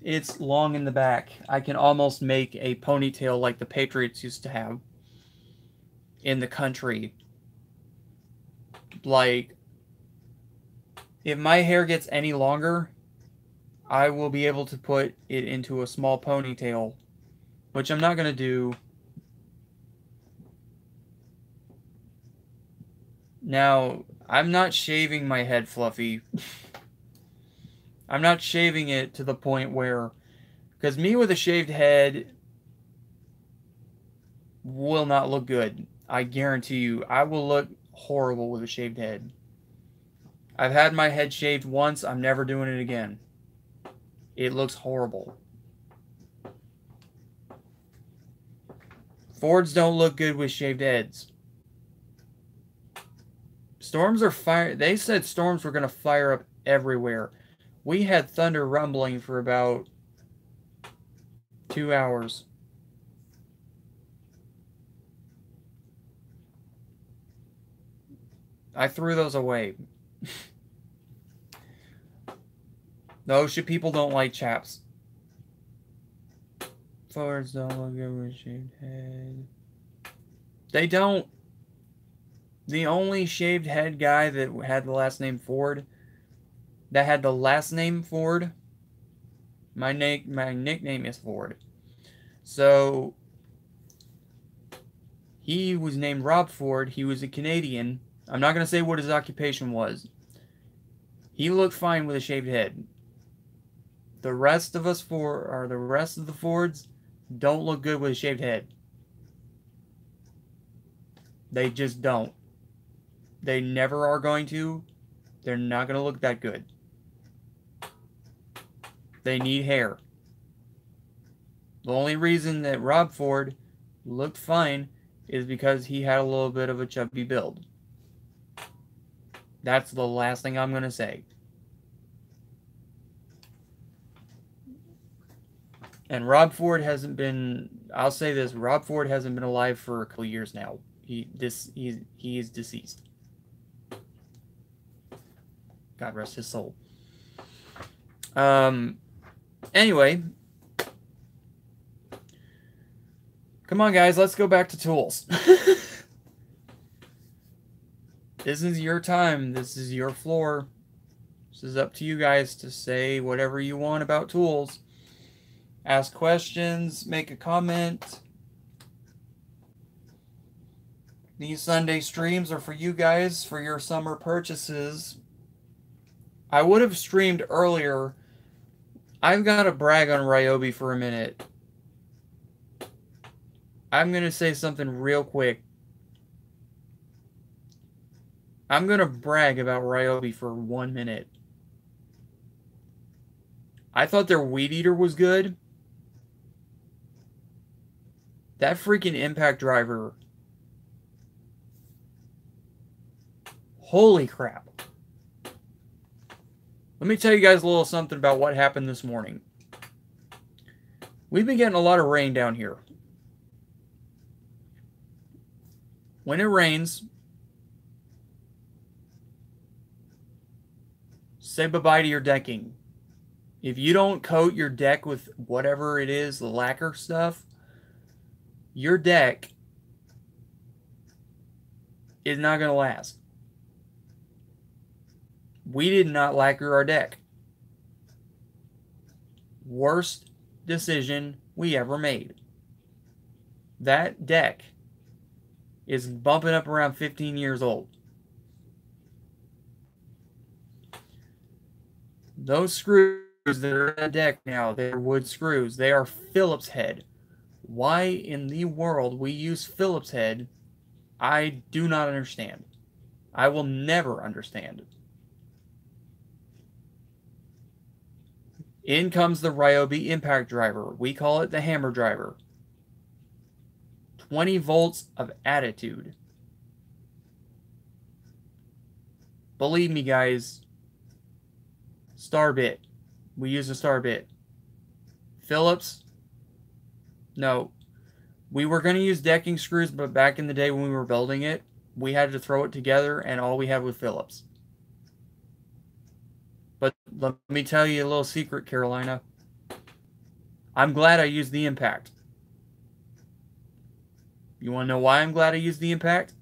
It's long in the back. I can almost make a ponytail like the Patriots used to have in the country. Like, if my hair gets any longer, I will be able to put it into a small ponytail, which I'm not going to do. Now, I'm not shaving my head, Fluffy. I'm not shaving it to the point where... Because me with a shaved head will not look good. I guarantee you, I will look horrible with a shaved head. I've had my head shaved once. I'm never doing it again. It looks horrible. Fords don't look good with shaved heads. Storms are fire. They said storms were going to fire up everywhere. We had thunder rumbling for about 2 hours. I threw those away. Those people don't like chaps. Fords don't look good with shaved head. They don't. The only shaved head guy that had the last name Ford, that had the last name Ford, my nickname is Ford. So, he was named Rob Ford. He was a Canadian. I'm not going to say what his occupation was. He looked fine with a shaved head. The rest of the Fords don't look good with a shaved head. They just don't. They never are going to. They're not going to look that good. They need hair. The only reason that Rob Ford looked fine is because he had a little bit of a chubby build. That's the last thing I'm going to say. And Rob Ford hasn't been, I'll say this, Rob Ford hasn't been alive for a couple years now. He is deceased. God rest his soul. Anyway. Come on, guys, let's go back to tools. This is your time. This is your floor. This is up to you guys to say whatever you want about tools. Ask questions, make a comment. These Sunday streams are for you guys, for your summer purchases. I would have streamed earlier. I've got to brag on Ryobi for a minute. I'm going to say something real quick. I'm going to brag about Ryobi for 1 minute. I thought their Weed Eater was good. That freaking impact driver. Holy crap. Let me tell you guys a little something about what happened this morning. We've been getting a lot of rain down here. when it rains, say bye-bye to your decking. If you don't coat your deck with whatever it is, the lacquer stuff, your deck is not going to last. We did not lacquer our deck. Worst decision we ever made. That deck is bumping up around 15 years old. Those screws that are in the deck now, they're wood screws. They are Phillips head. Why in the world we use Phillips head, I do not understand. I will never understand. In comes the Ryobi impact driver. We call it the hammer driver. 20 volts of attitude. Believe me, guys. Star bit. We use a star bit. Phillips. No. We were going to use decking screws, but back in the day when we were building it, we had to throw it together, and all we had was Phillips. But let me tell you a little secret, Carolina. I'm glad I used the impact. You want to know why I'm glad I used the impact?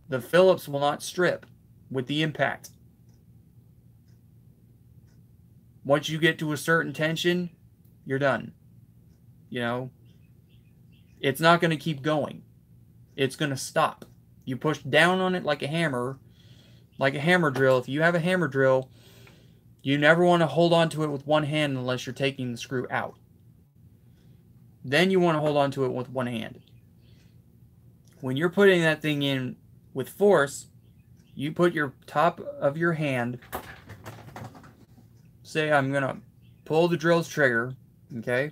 The Phillips will not strip with the impact. Once you get to a certain tension, you're done. You know, it's not going to keep going. It's going to stop. You push down on it like a hammer drill. If you have a hammer drill, you never want to hold on to it with one hand unless you're taking the screw out. Then you want to hold on to it with one hand. When you're putting that thing in with force, you put your top of your hand, say I'm going to pull the drill's trigger, okay?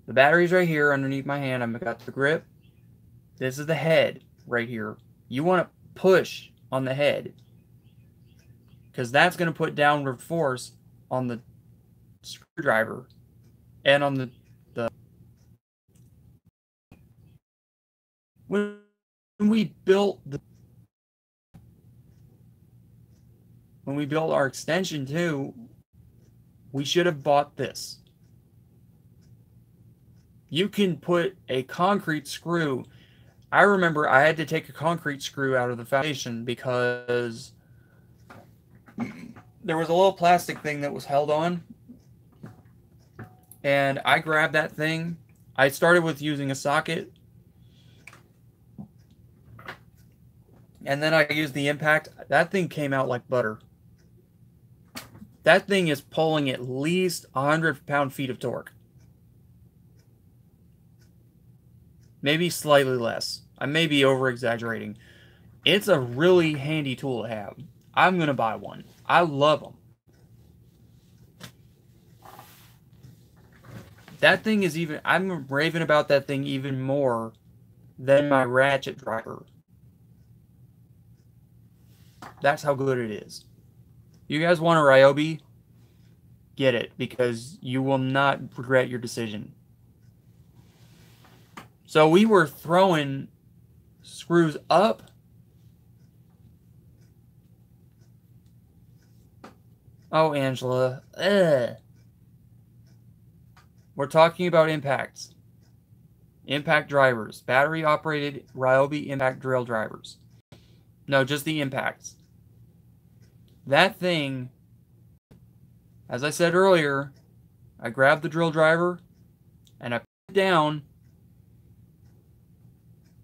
The battery's right here underneath my hand. I've got the grip. This is the head right here. You want to push on the head because that's going to put downward force on the screwdriver and on the when we built our extension too, we should have bought this. You can put a concrete screw. I remember I had to take a concrete screw out of the foundation because there was a little plastic thing that was held on. And I grabbed that thing. I started with using a socket. And then I used the impact. That thing came out like butter. That thing is pulling at least 100 pound-feet of torque. Maybe slightly less. I may be over-exaggerating. It's a really handy tool to have. I'm going to buy one. I love them. That thing is even... I'm raving about that thing even more than my ratchet driver. That's how good it is. You guys want a Ryobi? Get it, because you will not regret your decision. So we were throwing screws up. Oh, Angela. Ugh. We're talking about impacts. Impact drivers. Battery-operated Ryobi impact drill drivers. No, just the impacts. That thing, as I said earlier, I grabbed the drill driver and I put it down,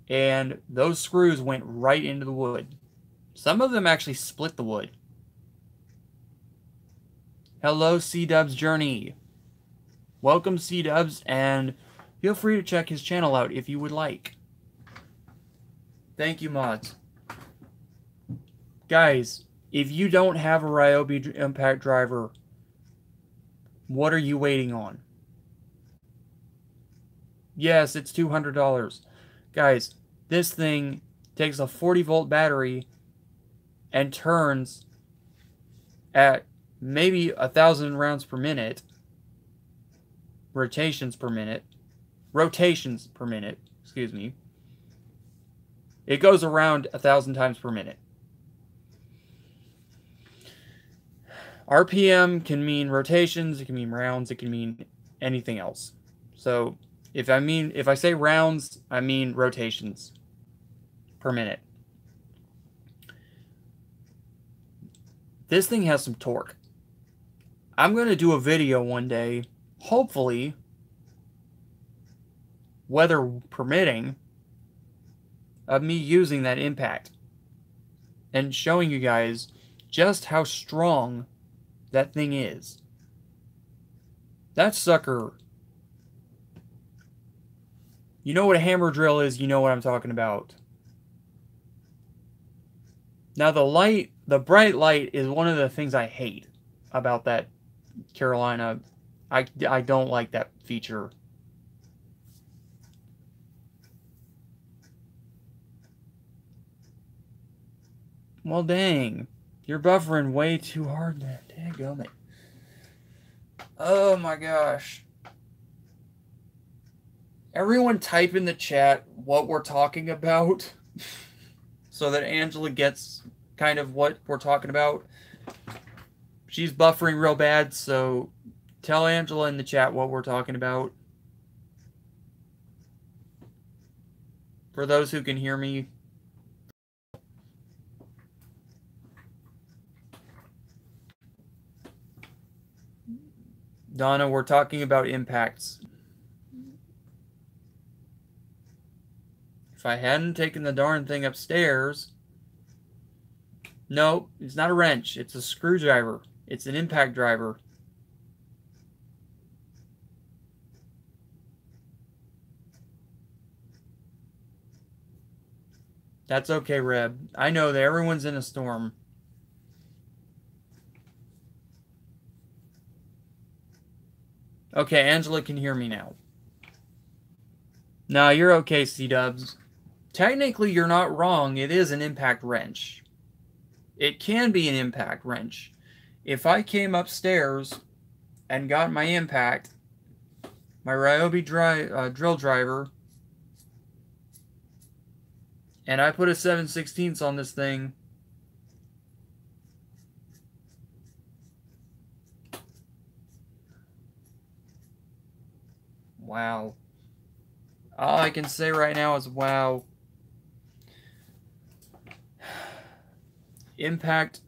and those screws went right into the wood. Some of them actually split the wood. Hello, C-Dubs Journey. Welcome, C-Dubs, and feel free to check his channel out if you would like. Thank you, mods. Guys, if you don't have a Ryobi impact driver, what are you waiting on? Yes, it's $200. Guys, this thing takes a 40-volt battery and turns at maybe 1,000 rounds per minute, rotations per minute. rotations per minute, excuse me. It goes around 1,000 times per minute. RPM can mean rotations, it can mean rounds, it can mean anything else. So if I say rounds, I mean rotations per minute. This thing has some torque. I'm going to do a video one day, hopefully, weather permitting, of me using that impact and showing you guys just how strong that thing is. That sucker, you know what a hammer drill is, you know what I'm talking about. Now the bright light is one of the things I hate about that Carolina. I don't like that feature. Well, dang. You're buffering way too hard there. Daggone it. Oh my gosh. Everyone type in the chat what we're talking about so that Angela gets kind of what we're talking about. She's buffering real bad, so tell Angela in the chat what we're talking about. For those who can hear me. Donna, we're talking about impacts. If I hadn't taken the darn thing upstairs... No, it's not a wrench. It's a screwdriver. It's an impact driver. That's okay, Reb. I know that everyone's in a storm. Okay, Angela can hear me now. No, you're okay, C-dubs. Technically, you're not wrong. It is an impact wrench. It can be an impact wrench. If I came upstairs and got my impact, my Ryobi drill driver, and I put a 7/16 on this thing, wow. All I can say right now is wow. Impact.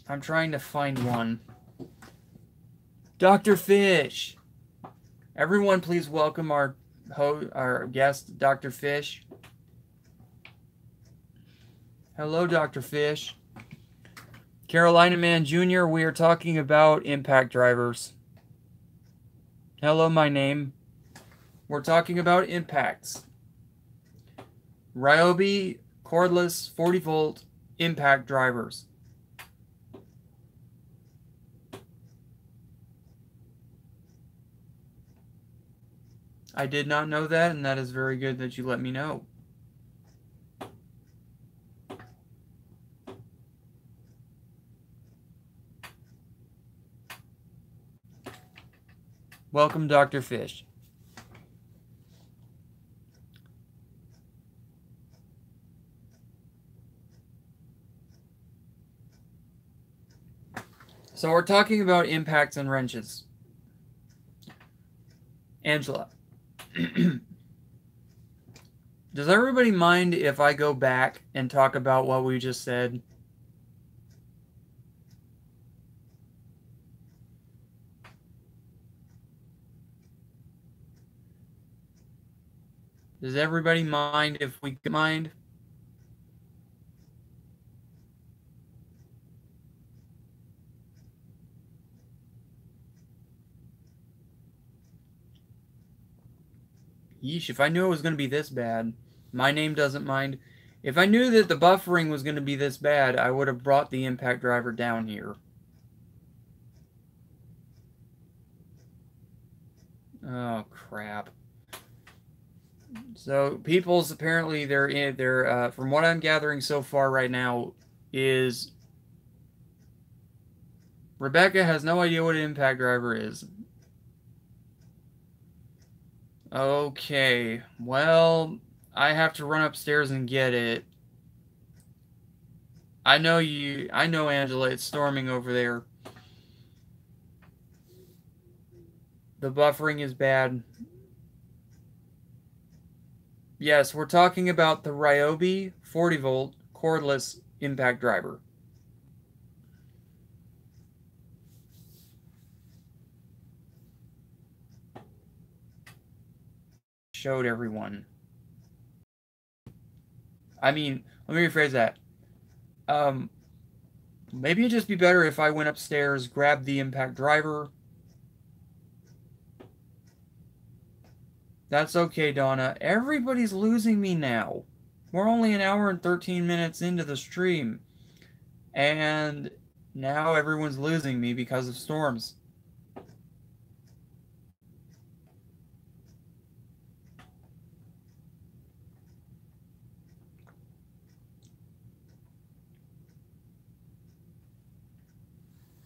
I'm trying to find one. Dr. Fish. Everyone please welcome our guest, Dr. Fish. Hello, Dr. Fish. Carolina Man Jr., we are talking about impact drivers. Hello, my name. We're talking about impacts. Ryobi cordless 40-volt impact drivers. I did not know that, and that is very good that you let me know. Welcome, Dr. Fish. So we're talking about impacts and wrenches. Angela. Does everybody mind if I go back and talk about what we just said? Does everybody mind if we mind? Yeesh, if I knew it was going to be this bad. My name doesn't mind. If I knew that the buffering was going to be this bad, I would have brought the impact driver down here. Oh, crap. So, people's apparently, they're from what I'm gathering so far right now, is Rebecca has no idea what an impact driver is. Okay, well, I have to run upstairs and get it. I know, Angela, it's storming over there. The buffering is bad. Yes, we're talking about the Ryobi 40-volt cordless impact driver. Showed everyone. I mean, let me rephrase that. Maybe it'd just be better if I went upstairs, grabbed the impact driver. That's okay, Donna. Everybody's losing me now. We're only an hour and 13 minutes into the stream. And now everyone's losing me because of storms.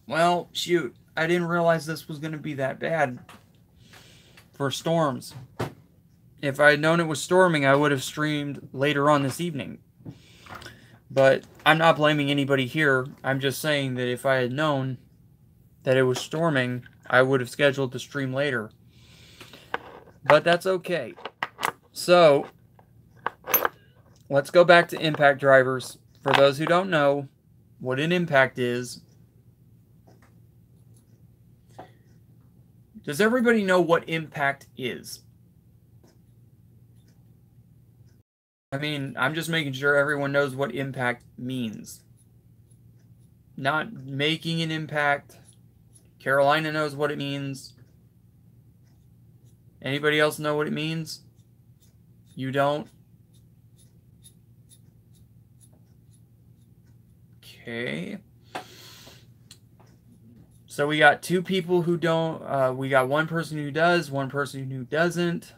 Well, shoot. I didn't realize this was going to be that bad for storms. If I had known it was storming, I would have streamed later on this evening. But I'm not blaming anybody here. I'm just saying that if I had known that it was storming, I would have scheduled the stream later. But that's okay. So, let's go back to impact drivers. For those who don't know what an impact is, does everybody know what impact is? I mean, I'm just making sure everyone knows what impact means. Not making an impact. Carolina knows what it means. Anybody else know what it means? You don't? Okay. So we got two people who don't. We got one person who does, one person who doesn't.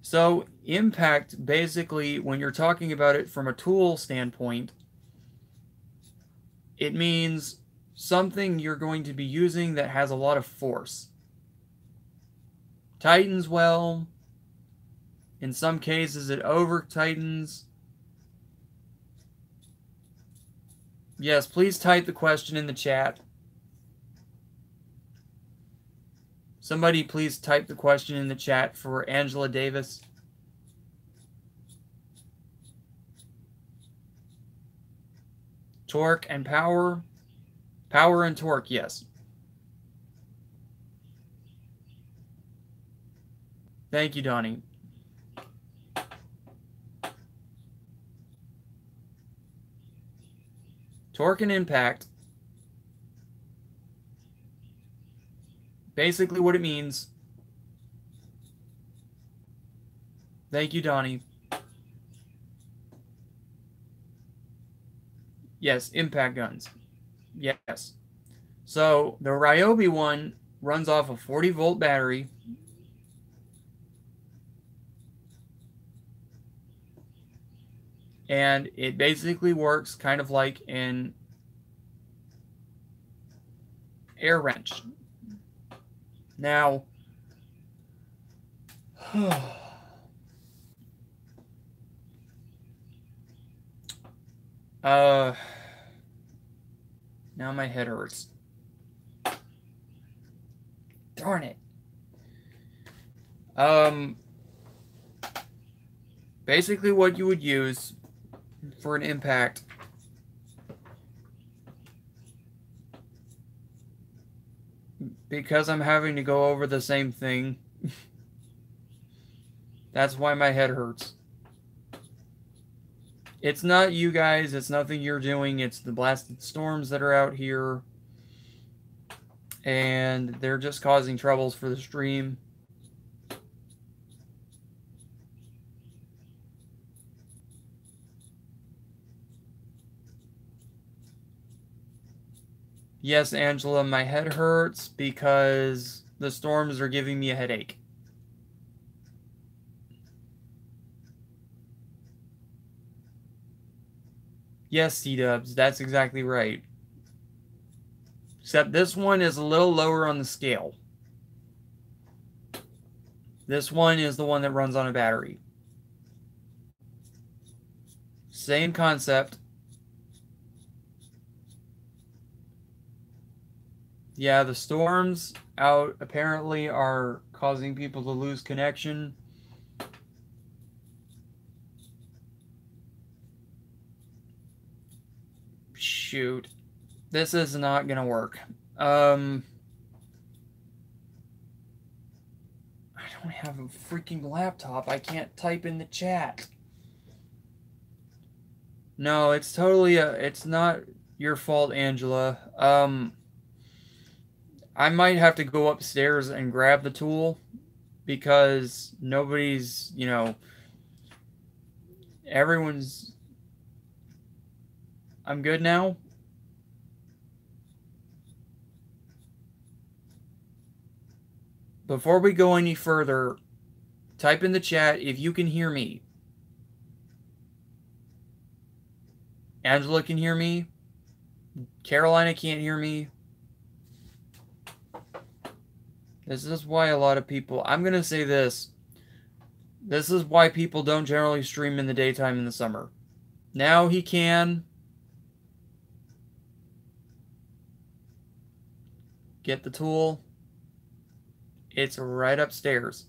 So impact, basically, when you're talking about it from a tool standpoint, it means something you're going to be using that has a lot of force. Tightens well. In some cases, it over-tightens. Yes, please type the question in the chat. Somebody please type the question in the chat for Angela Davis. Torque and power. Power and torque, yes. Thank you, Donnie. Torque and impact. Basically what it means. Thank you, Donnie. Yes, impact guns. Yes. So the Ryobi one runs off a 40-volt battery. And it basically works kind of like an air wrench. Now, now my head hurts. Darn it. Basically what you would use for an impact because I'm having to go over the same thing. That's why my head hurts. It's not you guys, it's nothing you're doing, it's the blasted storms that are out here. And they're just causing troubles for the stream. Yes, Angela, my head hurts because the storms are giving me a headache. Yes, C-dubs, that's exactly right. Except this one is a little lower on the scale. This one is the one that runs on a battery. Same concept. Yeah, the storms out apparently are causing people to lose connection. Shoot. This is not gonna work. I don't have a freaking laptop. I can't type in the chat. No, it's totally it's not your fault, Angela. I might have to go upstairs and grab the tool because nobody's, everyone's. I'm good now. Before we go any further, type in the chat if you can hear me. Angela can hear me. Carolina can't hear me. This is why a lot of people... I'm going to say this. This is why people don't generally stream in the daytime in the summer. Now he can. Get the tool. It's right upstairs.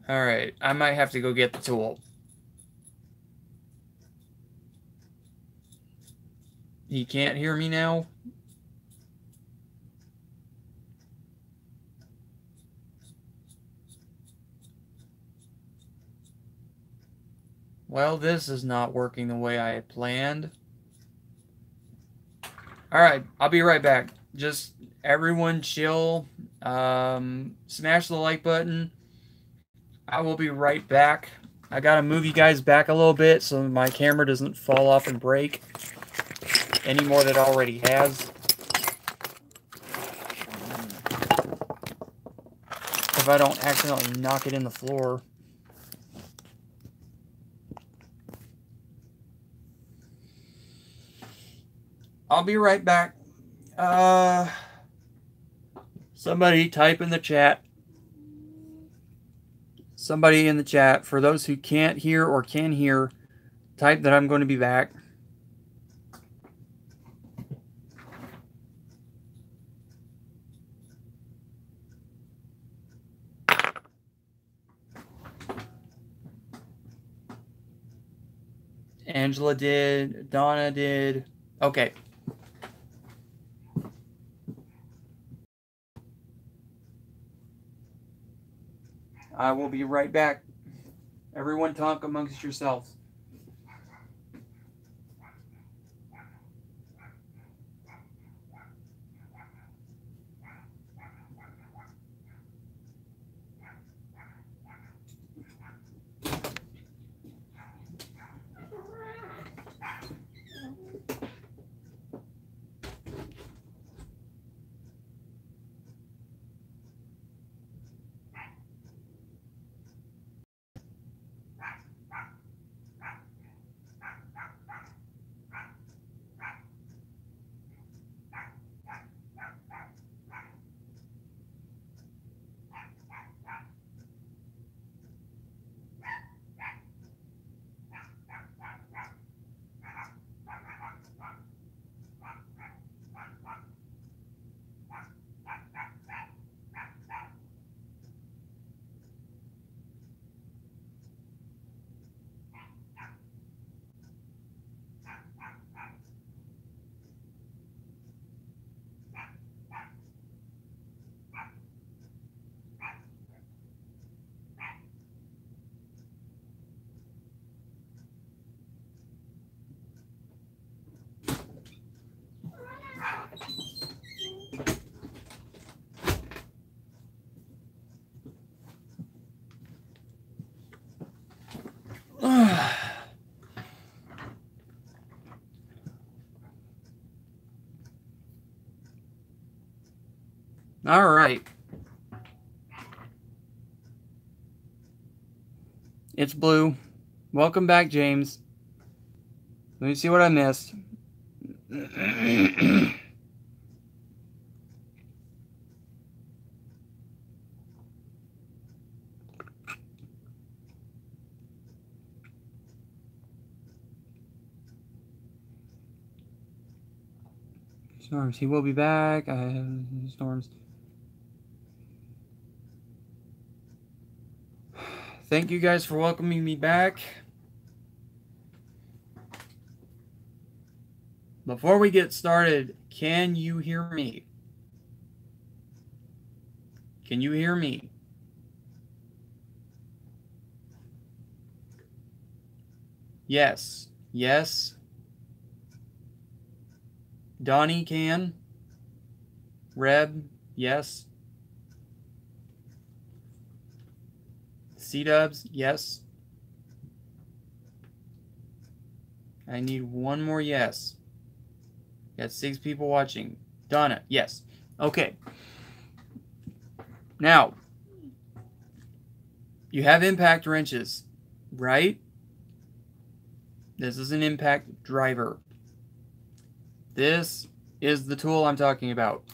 Alright, I might have to go get the tool. He can't hear me now? Well, this is not working the way I had planned. Alright, I'll be right back. Just everyone chill. Smash the like button. I will be right back. I gotta move you guys back a little bit so my camera doesn't fall off and break any more than it already has. If I don't accidentally knock it in the floor. I'll be right back. Somebody type in the chat. Somebody in the chat, for those who can't hear or can hear, type that I'm going to be back. Angela did. Donna did. Okay. I will be right back. Everyone talk amongst yourselves. All right. It's blue. Welcome back, James. Let me see what I missed. Storms, he will be back. I have Storms. Thank you guys for welcoming me back. Before we get started, can you hear me? Can you hear me? Yes. Yes. Donnie can. Reb, yes. C-dubs, yes. I need one more yes. Got 6 people watching. Donna, yes. Okay. Now, you have impact wrenches, right? This is an impact driver. This is the tool I'm talking about.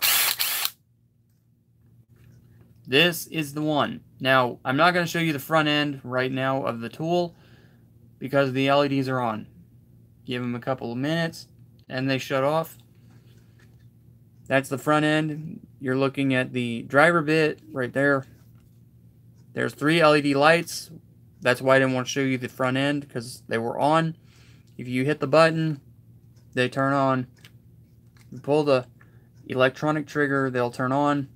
This is the one. Now, I'm not going to show you the front end right now of the tool because the LEDs are on. Give them a couple of minutes and they shut off. That's the front end. You're looking at the driver bit right there. There's 3 LED lights. That's why I didn't want to show you the front end because they were on. If you hit the button, they turn on. You pull the electronic trigger, they'll turn on.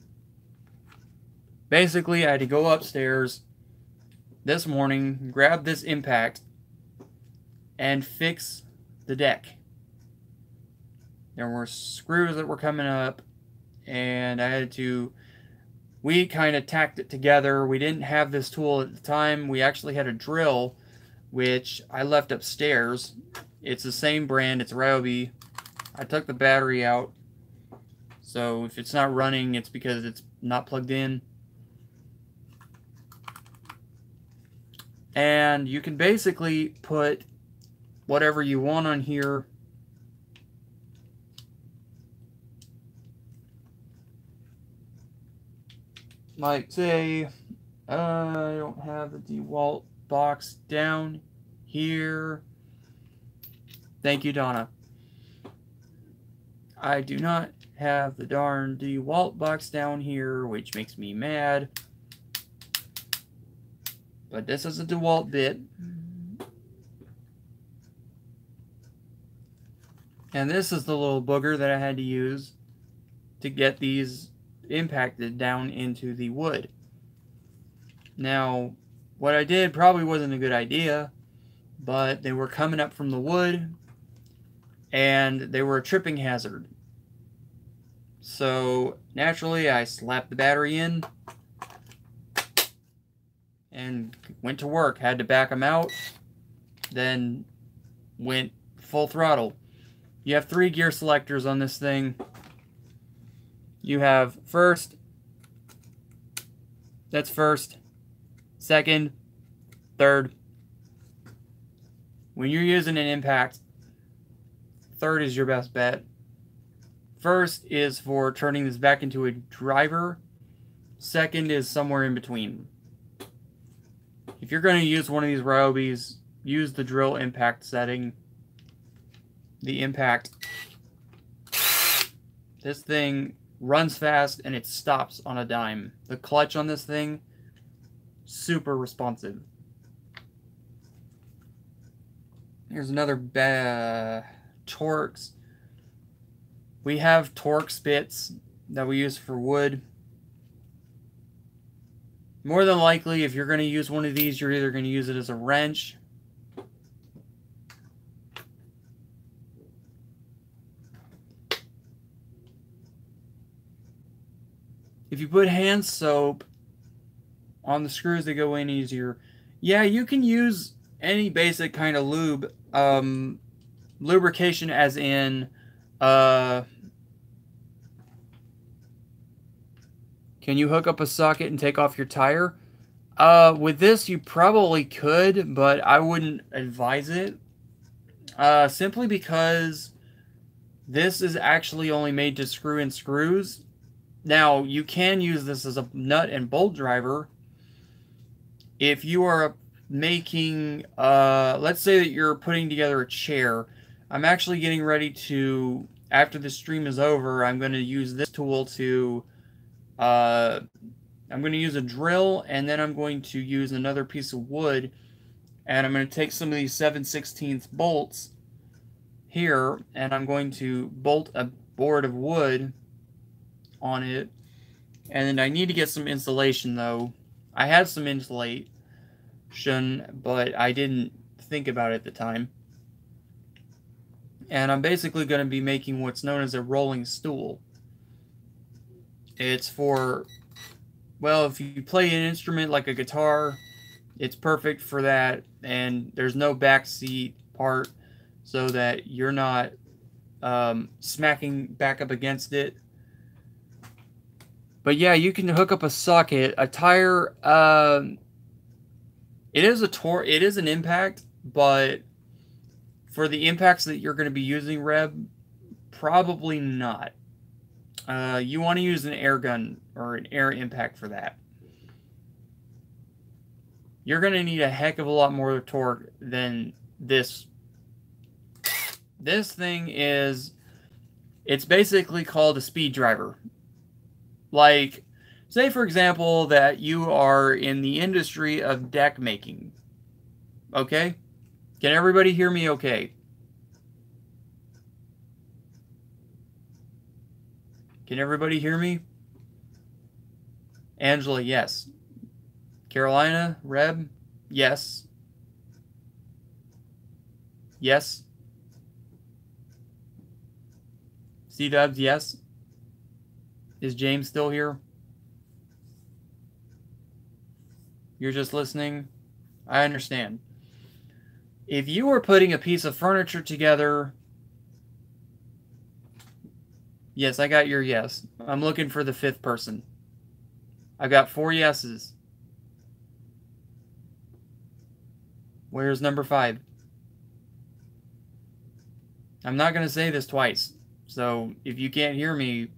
Basically, I had to go upstairs this morning, grab this impact, and fix the deck. There were screws that were coming up, and I had to... We kind of tacked it together. We didn't have this tool at the time. We actually had a drill, which I left upstairs. It's the same brand. It's Ryobi. I took the battery out. So if it's not running, it's because it's not plugged in. And you can basically put whatever you want on here. Like, say, I don't have the DeWalt box down here. Thank you, Donna. I do not have the darn DeWalt box down here, which makes me mad. But this is a DeWalt bit. And this is the little booger that I had to use to get these impacted down into the wood. Now, what I did probably wasn't a good idea, but they were coming up from the wood and they were a tripping hazard. So naturally I slapped the battery in and went to work. Had to back them out, then went full throttle. You have 3 gear selectors on this thing. You have first, that's first, second, third. When you're using an impact, third is your best bet. First is for turning this back into a driver. Second is somewhere in between. If you're going to use one of these Ryobis, use the drill impact setting. The impact. This thing runs fast and it stops on a dime. The clutch on this thing, super responsive. Here's another Torx. We have Torx bits that we use for wood. More than likely, if you're going to use one of these, you're either going to use it as a wrench. If you put hand soap on the screws, they go in easier. Yeah, you can use any basic kind of lube. Lubrication as in... can you hook up a socket and take off your tire? With this, you probably could, but I wouldn't advise it. Simply because this is actually only made to screw in screws. Now, you can use this as a nut and bolt driver if you are making, let's say that you're putting together a chair. I'm actually getting ready to, after the stream is over, I'm going to use this tool to, I'm going to use a drill, and then I'm going to use another piece of wood, and I'm going to take some of these 7/16 bolts here, and I'm going to bolt a board of wood on it. And then I need to get some insulation, though. I had some insulation, but I didn't think about it at the time. And I'm basically going to be making what's known as a rolling stool. It's for, well, if you play an instrument like a guitar, it's perfect for that. And there's no back seat part, so that you're not smacking back up against it. But yeah, you can hook up a socket, a tire. It is an impact, but for the impacts that you're going to be using, Reb, probably not. You want to use an air gun or an air impact for that. You're going to need a heck of a lot more torque than this. This thing is, it's basically called a speed driver. Like, say for example that you are in the industry of deck making. Okay? Can everybody hear me okay? Can everybody hear me? Angela, yes. Carolina, Reb, yes. Yes. C-Dubs, yes. Is James still here? You're just listening? I understand. If you were putting a piece of furniture together... Yes, I got your yes. I'm looking for the fifth person. I've got 4 yeses. Where's number 5? I'm not going to say this twice. So if you can't hear me,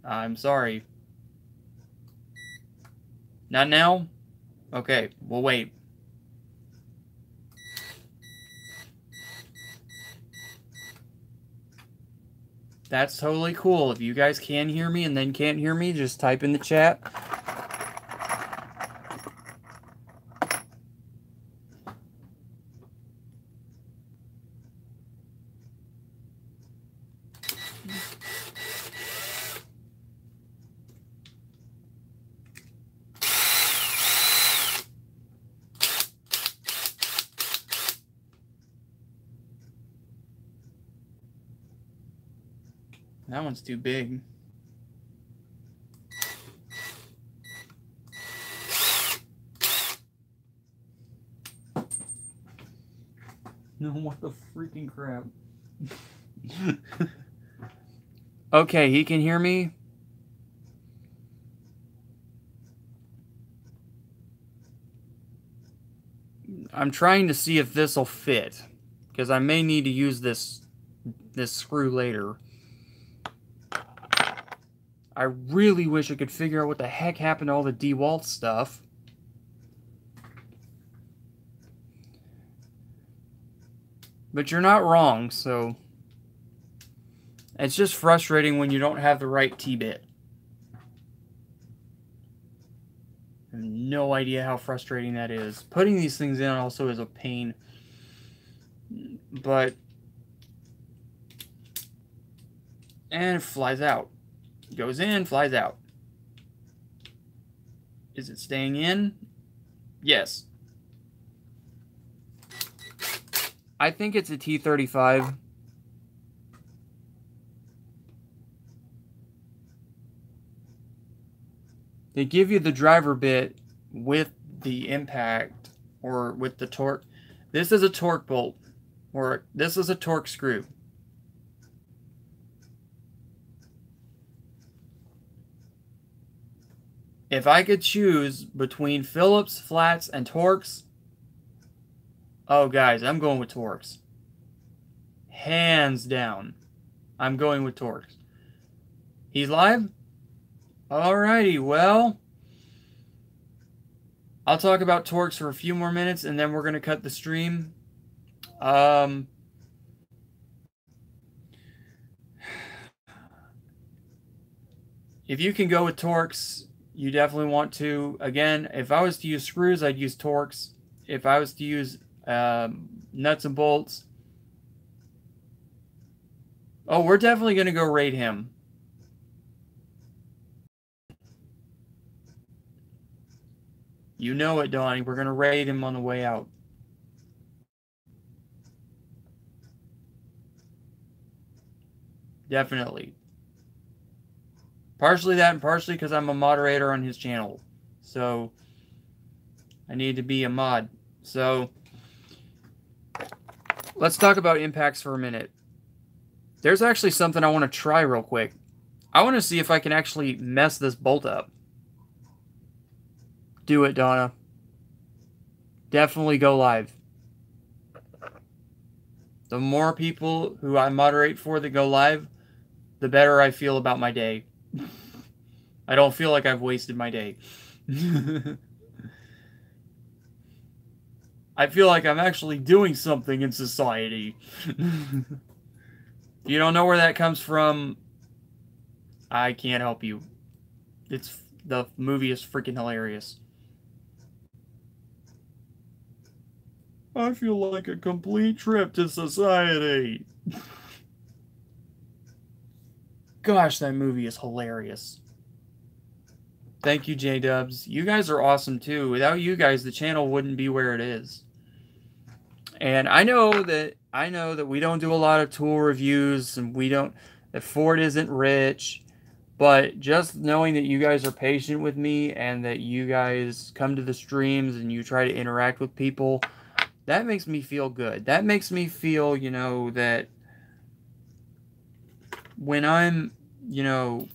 I'm sorry. Not now? Okay, we'll wait. That's totally cool. If you guys can hear me and then can't hear me, just type in the chat. That one's too big. No, what the freaking crap? Okay, he can hear me. I'm trying to see if this will fit, because I may need to use this screw later. I really wish I could figure out what the heck happened to all the DeWalt stuff. But you're not wrong, so... It's just frustrating when you don't have the right T-bit. I have no idea how frustrating that is. Putting these things in also is a pain. But... And it flies out. Goes in, flies out. Is it staying in? Yes. I think it's a T35. They give you the driver bit with the impact or with the torque. This is a torque bolt, or this is a torque screw. if I could choose between Phillips, flats, and Torx, oh, guys, I'm going with Torx. Hands down. I'm going with Torx. He's live? Alrighty, well, I'll talk about Torx for a few more minutes, and then we're going to cut the stream. If you can go with Torx, you definitely want to. Again, if I was to use screws, I'd use Torx. If I was to use nuts and bolts, oh, we're definitely going to go raid him. You know it, Donnie. We're going to raid him on the way out. Definitely. Partially that and partially because I'm a moderator on his channel. So, I need to be a mod. So, let's talk about impacts for a minute. There's actually something I want to try real quick. I want to see if I can actually mess this bolt up. Do it, Donna. Definitely go live. The more people who I moderate for that go live, the better I feel about my day. I don't feel like I've wasted my day. I feel like I'm actually doing something in society. You don't know where that comes from, I can't help you. The movie is freaking hilarious. I feel like a complete trip to society. Gosh, that movie is hilarious. Thank you, J-Dubs. You guys are awesome, too. Without you guys, the channel wouldn't be where it is. And I know that we don't do a lot of tool reviews, and that Ford isn't rich, but just knowing that you guys are patient with me and that you guys come to the streams and you try to interact with people, that makes me feel good. That makes me feel, you know, that when I'm, you know,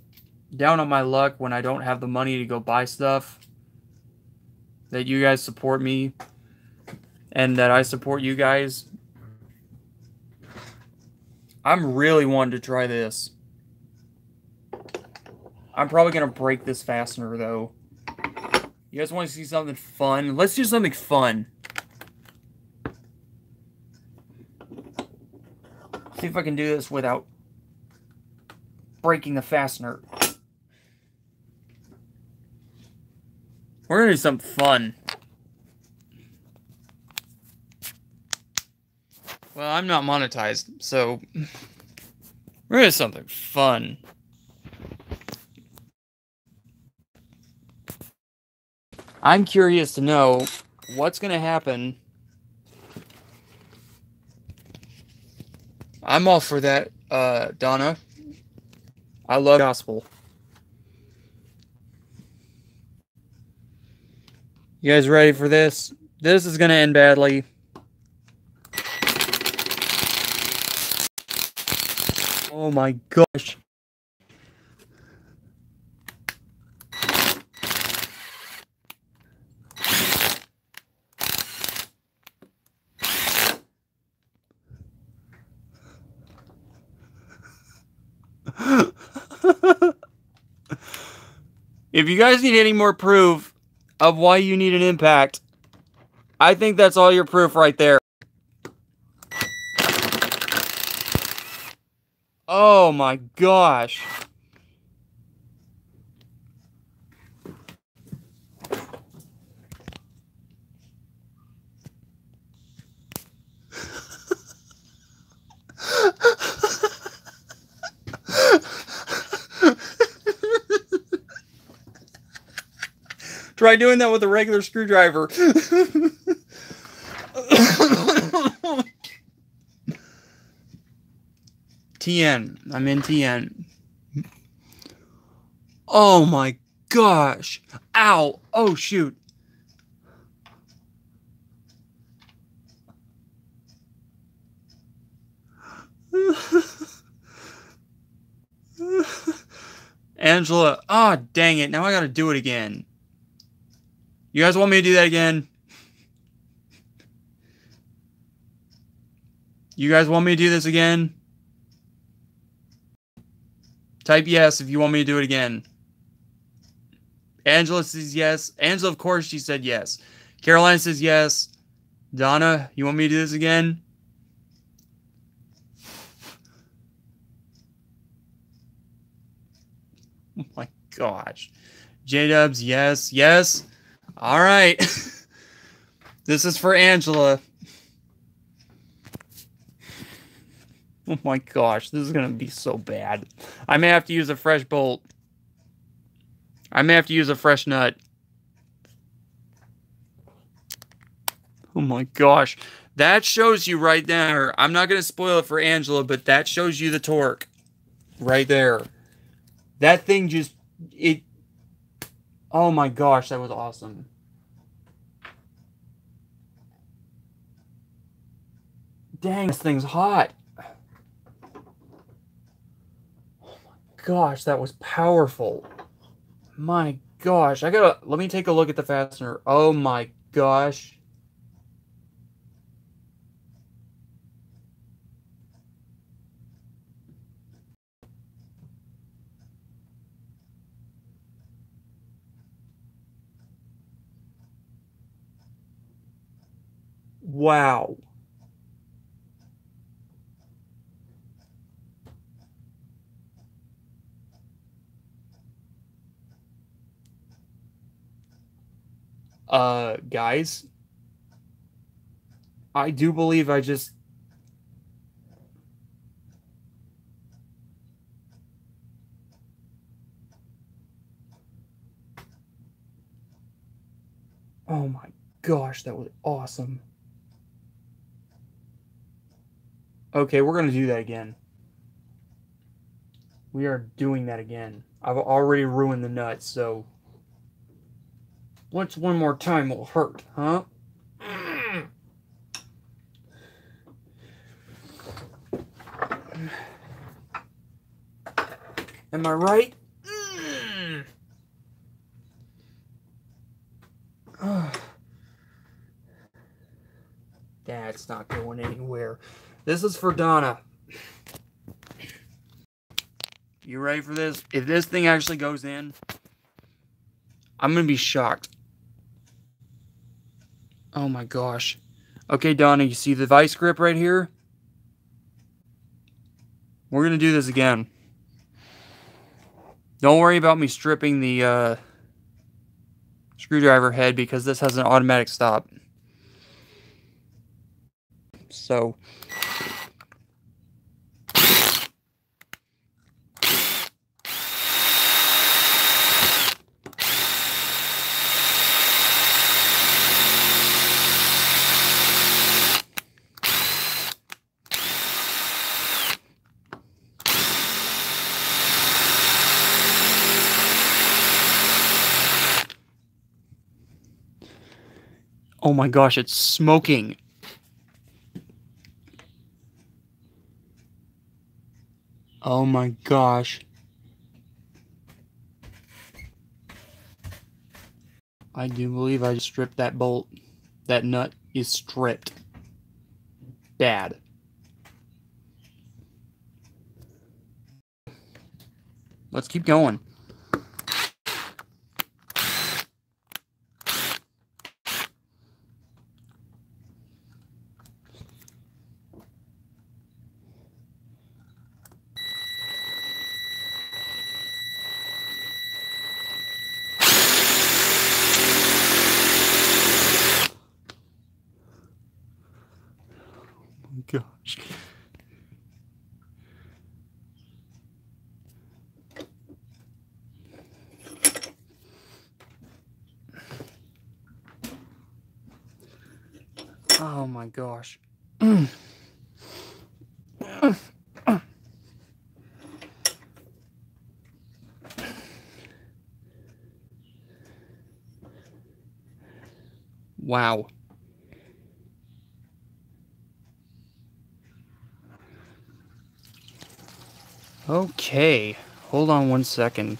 down on my luck, when I don't have the money to go buy stuff, that you guys support me and that I support you guys. I'm really wanting to try this. I'm probably going to break this fastener, though. You guys want to see something fun? Let's do something fun. See if I can do this without breaking the fastener. We're going to do something fun. Well, I'm not monetized, so we're going to do something fun. I'm curious to know what's going to happen. I'm all for that, Donna. I love gospel. You guys ready for this? This is going to end badly. Oh my gosh. If you guys need any more proof of why you need an impact, I think that's all your proof right there. Oh my gosh. Try doing that with a regular screwdriver. TN. I'm in TN. Oh my gosh. Ow. Oh shoot. Angela. Ah, oh, dang it. Now I gotta do it again. You guys want me to do that again? You guys want me to do this again? Type yes if you want me to do it again. Angela says yes. Angela, of course, she said yes. Caroline says yes. Donna, you want me to do this again? Oh my gosh. J-Dubs, yes. Yes. All right. This is for Angela. Oh my gosh, this is going to be so bad. I may have to use a fresh bolt. I may have to use a fresh nut. Oh my gosh. That shows you right there. I'm not going to spoil it for Angela, but that shows you the torque. Right there. That thing just... Oh my gosh, that was awesome. Dang, this thing's hot. Oh my gosh, that was powerful. My gosh, let me take a look at the fastener. Oh my gosh. Wow. Guys, I do believe I just... Oh my gosh, that was awesome. Okay, we're going to do that again. We are doing that again. I've already ruined the nuts, so... What's one more time will hurt, huh? Am I right? That's not going anywhere. This is for Donna. You ready for this? If this thing actually goes in, I'm going to be shocked. Oh my gosh. Okay, Donna, you see the vice grip right here? We're going to do this again. Don't worry about me stripping the screwdriver head because this has an automatic stop. So... Oh my gosh, it's smoking. Oh my gosh. I do believe I just stripped that bolt. That nut is stripped. Bad. Let's keep going. Gosh. Oh my gosh. Wow. Okay, hold on one second.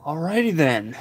Alrighty then.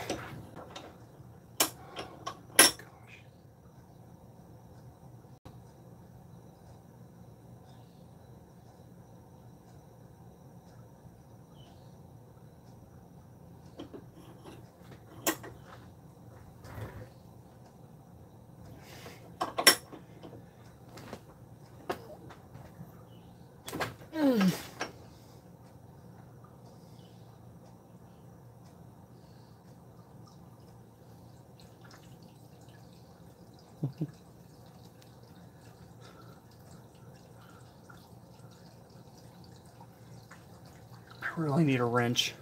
I really need a wrench.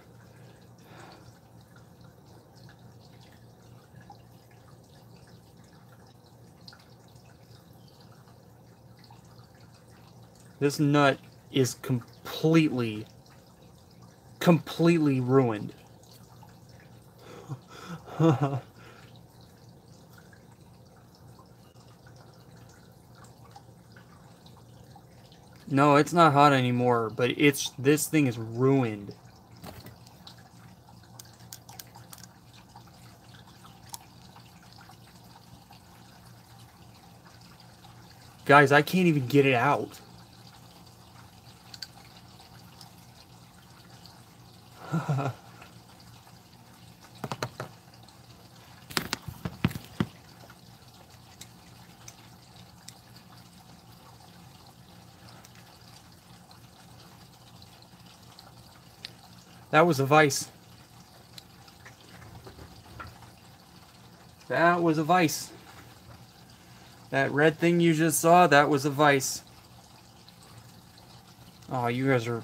This nut is completely ruined. No, it's not hot anymore, but this thing is ruined. Guys, I can't even get it out. That was a vice. That was a vice. That red thing you just saw, that was a vice. Oh, you guys are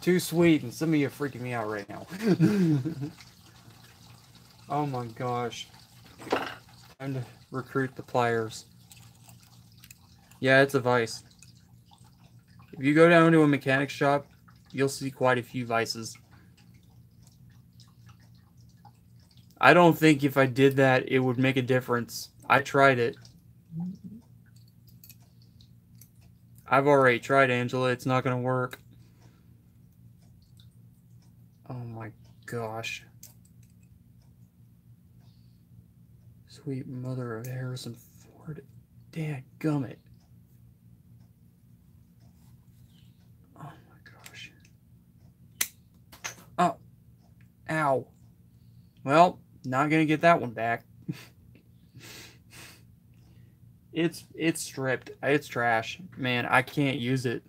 too sweet, and some of you are freaking me out right now. Oh my gosh. Time to recruit the pliers. Yeah, it's a vice. If you go down to a mechanic shop, you'll see quite a few vices. I don't think if I did that, it would make a difference. I tried it. I've already tried, Angela. It's not going to work. Oh my gosh. Sweet mother of Harrison Ford. Dadgummit. Oh my gosh. Oh. Ow. Well, not going to get that one back. It's stripped. It's trash. Man, I can't use it.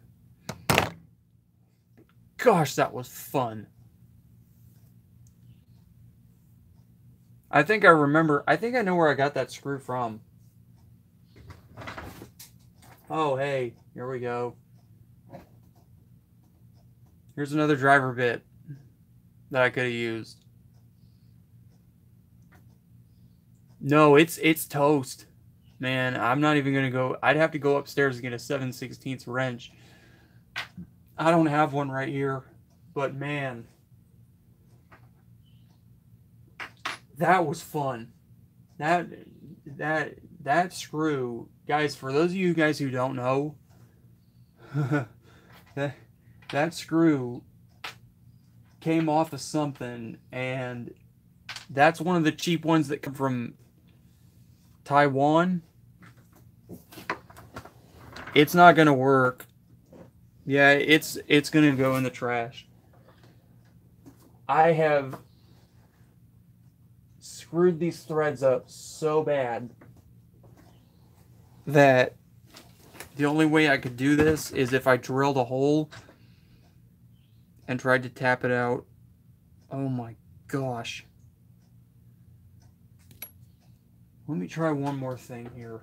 Gosh, that was fun. I think I remember. I think I know where I got that screw from. Oh, hey. Here we go. Here's another driver bit that I could have used. No, it's toast. Man, I'm not even going to go. I'd have to go upstairs and get a 7/16 wrench. I don't have one right here. But man, that was fun. That screw, guys, for those of you guys who don't know, that screw came off of something, and that's one of the cheap ones that come from Taiwan. It's not gonna work. Yeah, it's gonna go in the trash. I have screwed these threads up so bad that the only way I could do this is if I drilled a hole and tried to tap it out. Oh my gosh. Let me try one more thing here.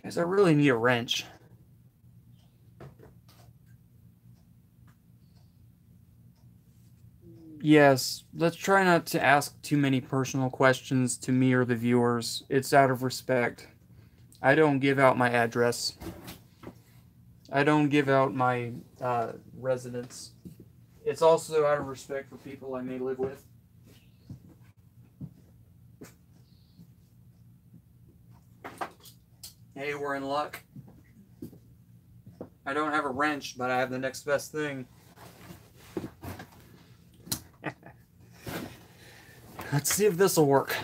Guys, I really need a wrench. Yes, let's try not to ask too many personal questions to me or the viewers. It's out of respect. I don't give out my address. I don't give out my residence. It's also out of respect for people I may live with. Hey, we're in luck. I don't have a wrench, but I have the next best thing. Let's see if this will work.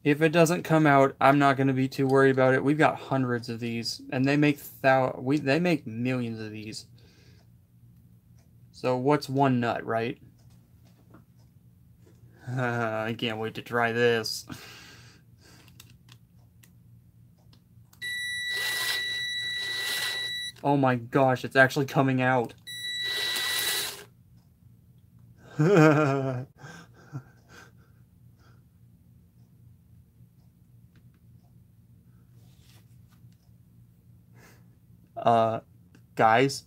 If it doesn't come out, I'm not going to be too worried about it. We've got hundreds of these, and they make they make millions of these. So what's one nut, right? I can't wait to try this. Oh my gosh, it's actually coming out. Guys?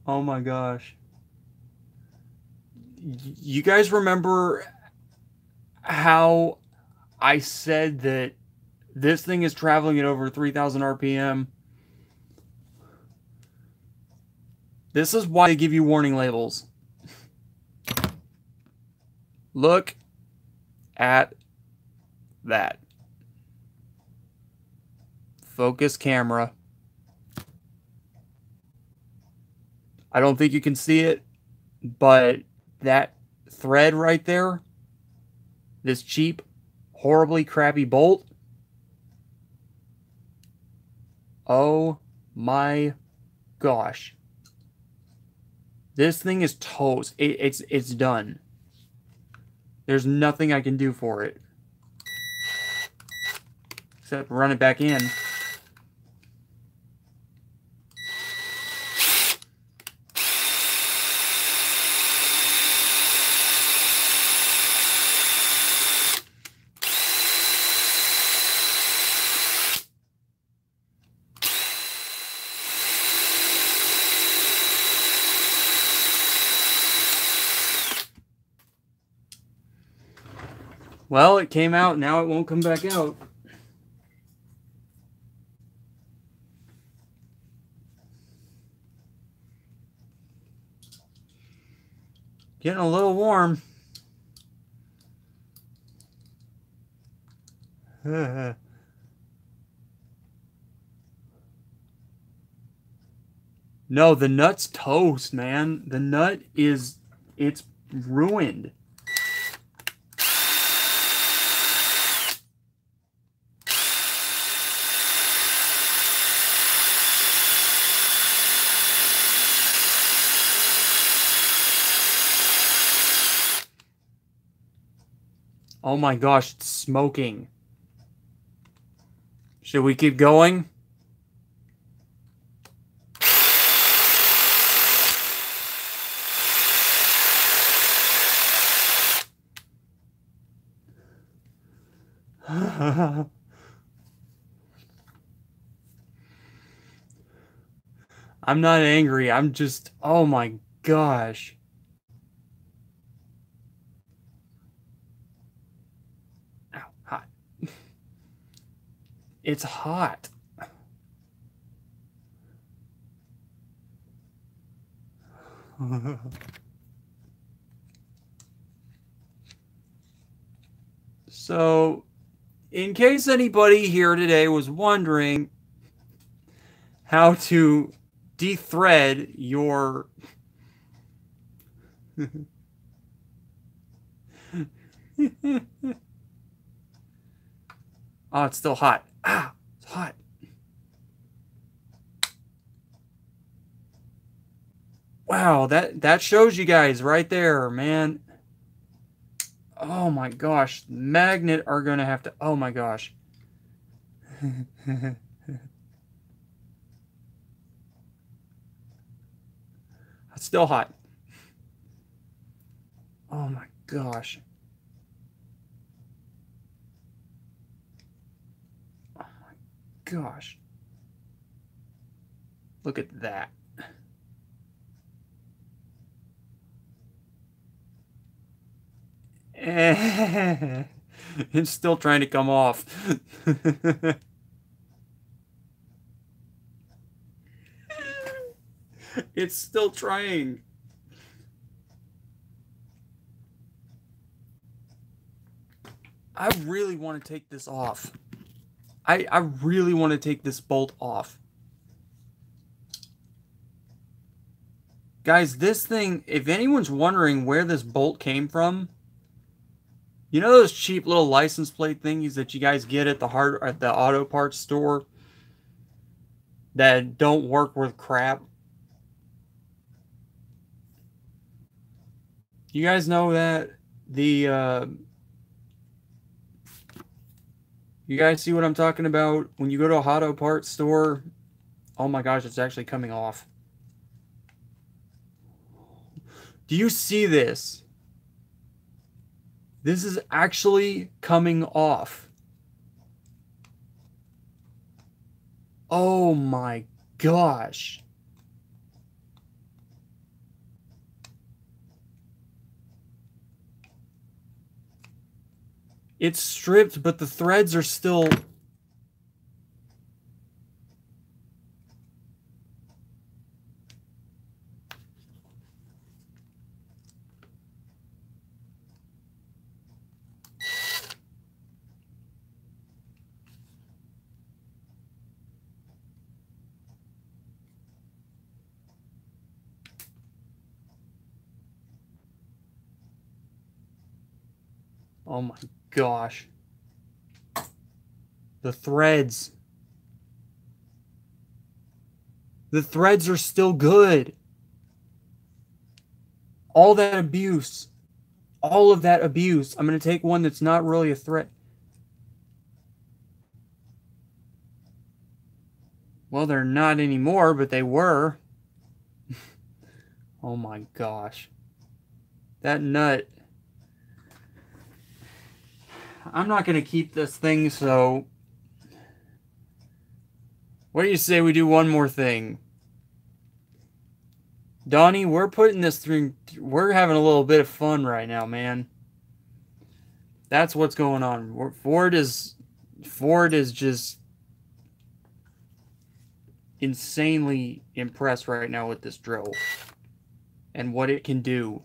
Oh my gosh. You guys remember how I said that this thing is traveling at over 3,000 RPM? This is why they give you warning labels. Look at that. Focus camera. I don't think you can see it, but that thread right there, this cheap, horribly crappy bolt. Oh my gosh. This thing is toast. It's done. There's nothing I can do for it. Except run it back in. Well, it came out. Now it won't come back out. Getting a little warm. No, the nut's toast, man. The nut is... it's ruined. Oh my gosh, it's smoking. Should we keep going? I'm not angry. I'm just... oh my gosh. Ow, hot. It's hot. So, in case anybody here today was wondering how to de-thread your oh, it's still hot. Ah, it's hot. Wow, that shows you guys right there, man. Oh my gosh, magnet are gonna have to... oh my gosh. It's still hot. Oh my gosh. gosh. Look at that. It's still trying to come off. It's still trying. I really want to take this off. I really want to take this bolt off. Guys, this thing, if anyone's wondering where this bolt came from, you know those cheap little license plate thingies that you guys get at the auto parts store that don't work worth crap? You guys know that you guys see what I'm talking about? When you go to a auto parts store, oh my gosh, it's actually coming off. Do you see this? This is actually coming off. Oh my gosh. It's stripped, but the threads are still... Oh my gosh. The threads. The threads are still good. All that abuse. All of that abuse. I'm going to take one that's not really a thread. Well, they're not anymore, but they were. Oh my gosh. That nut. I'm not going to keep this thing, so... What do you say we do one more thing? Donnie, we're putting this through... We're having a little bit of fun right now, man. That's what's going on. Ford is just insanely impressed right now with this drill. And what it can do.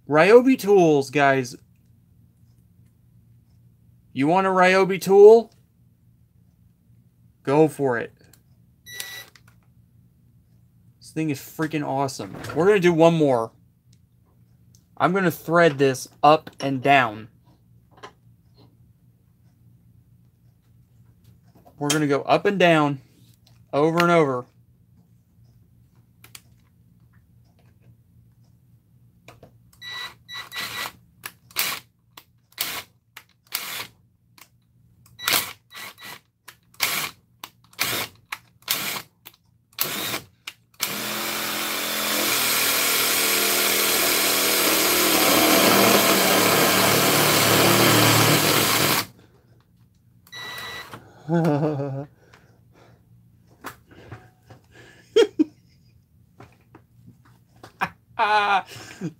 Ryobi tools, guys. You want a Ryobi tool? Go for it. This thing is freaking awesome. We're going to do one more. I'm going to thread this up and down. We're going to go up and down, over and over.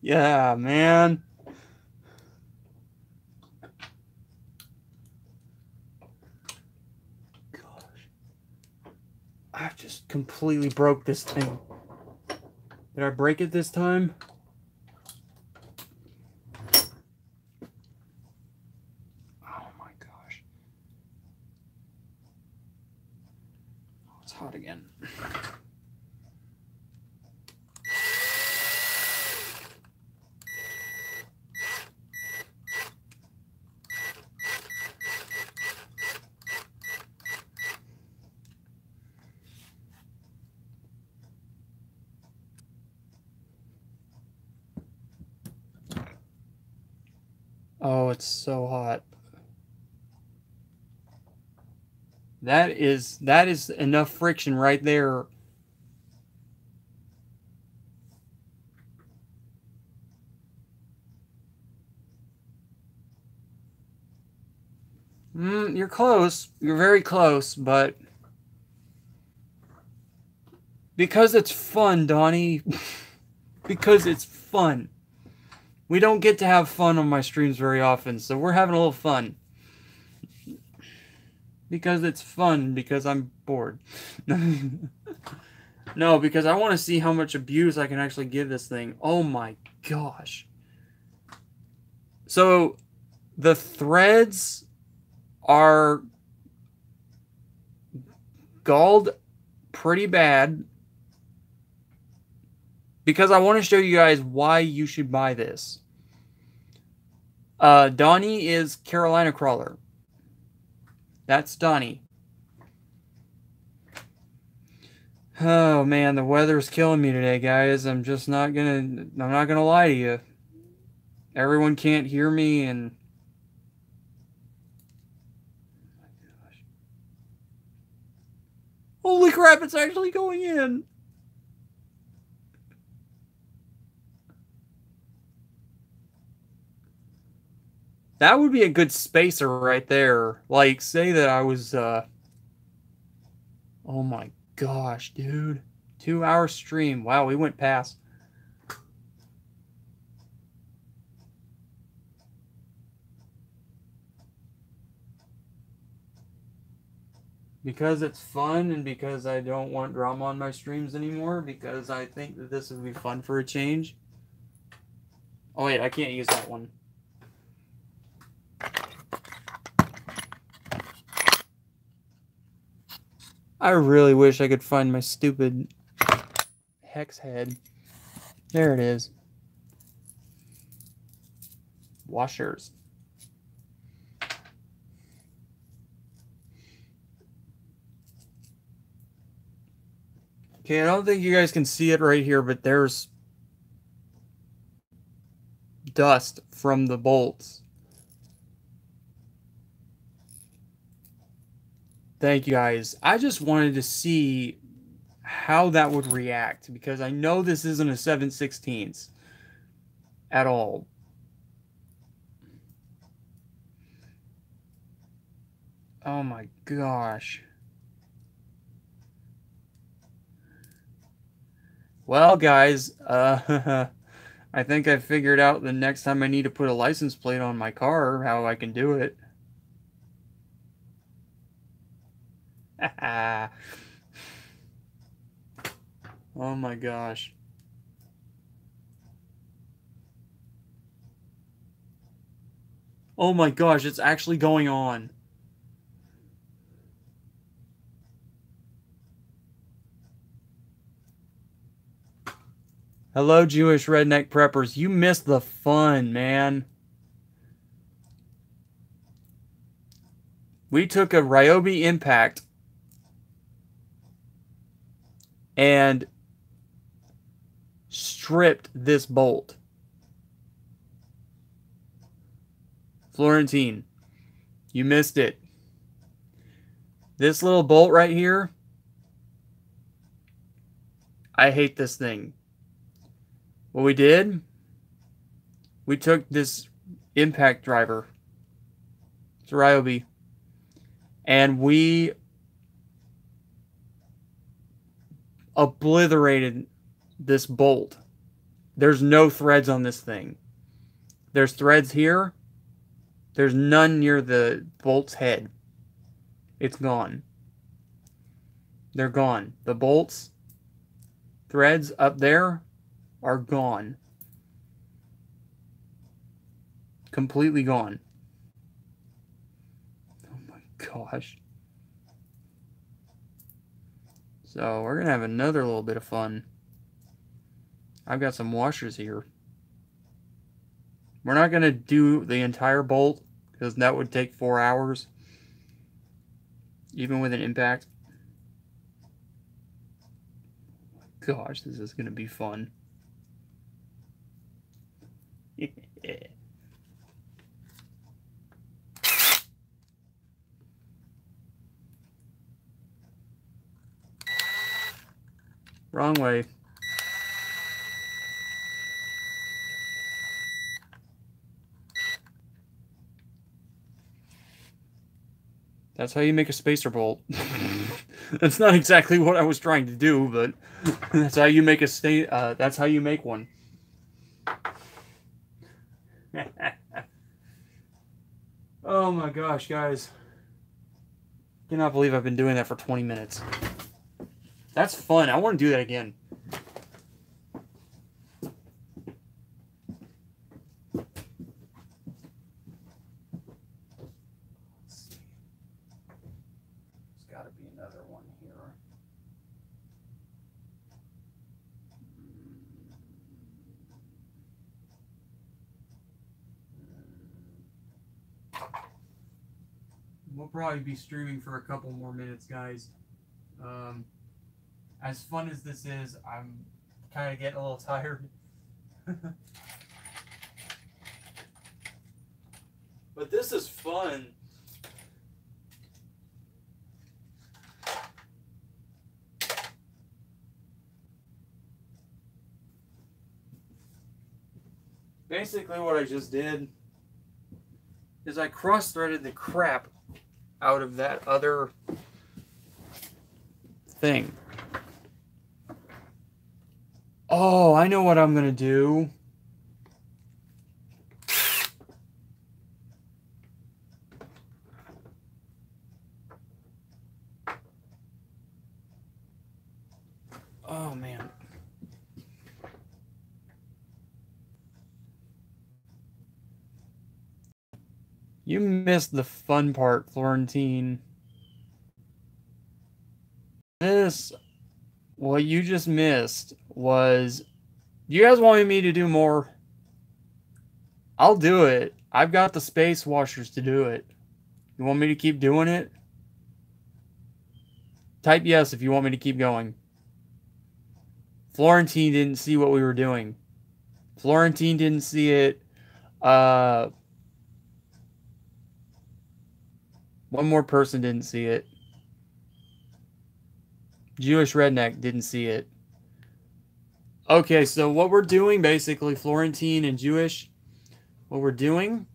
Yeah, man. Gosh. I've just completely broke this thing. Did I break it this time? Oh my gosh. Oh, it's hot again. Oh, it's so hot. That is enough friction right there. you're close. You're very close, but because it's fun, Donnie. Because it's fun. We don't get to have fun on my streams very often, so we're having a little fun. Because it's fun, because I'm bored. No, because I want to see how much abuse I can actually give this thing. Oh my gosh. So, the threads are galled pretty bad. Because I want to show you guys why you should buy this. Donnie is Carolina Crawler. That's Donnie. Oh man, the weather's killing me today, guys. I'm not gonna lie to you. Everyone can't hear me and holy crap, it's actually going in. That would be a good spacer right there. Like, say that I was, oh my gosh, dude. 2-hour stream. Wow, we went past. Because it's fun and because I don't want drama on my streams anymore. Because I think that this would be fun for a change. Oh wait, I can't use that one. I really wish I could find my stupid hex head. There it is. Washers. Okay, I don't think you guys can see it right here, but there's dust from the bolts. Thank you guys. I just wanted to see how that would react because I know this isn't a 7/16 at all. Oh my gosh. Well, guys, I think I figured out the next time I need to put a license plate on my car, how I can do it. Oh my gosh. Oh my gosh, it's actually going on. Hello, Jewish redneck preppers. You missed the fun, man. We took a Ryobi Impact and stripped this bolt. Florentine, you missed it. This little bolt right here, I hate this thing. What we did, we took this impact driver, it's a Ryobi, and we obliterated this bolt. There's no threads on this thing. There's threads here. There's none near the bolt's head. It's gone. They're gone. The bolts, threads up there are gone. Completely gone. Oh my gosh. So we're going to have another little bit of fun. I've got some washers here. We're not going to do the entire bolt because that would take 4 hours. Even with an impact. Gosh, this is going to be fun. Wrong way. That's how you make a spacer bolt. That's not exactly what I was trying to do, but that's how you make that's how you make one. Oh my gosh, guys. Cannot believe I've been doing that for 20 minutes. That's fun. I want to do that again. We'll probably be streaming for a couple more minutes, guys. As fun as this is, I'm kind of getting a little tired. But this is fun. Basically what I just did is I cross-threaded the crap out of that other thing. Oh, I know what I'm gonna do. Oh, man. You missed the fun part, Florentine. What you just missed was, you guys wanted me to do more? I'll do it. I've got the space washers to do it. You want me to keep doing it? Type yes if you want me to keep going. Florentine didn't see what we were doing. Florentine didn't see it. One more person didn't see it. Jewish Redneck didn't see it. Okay, so what we're doing, basically, Florentine and Jewish, what we're doing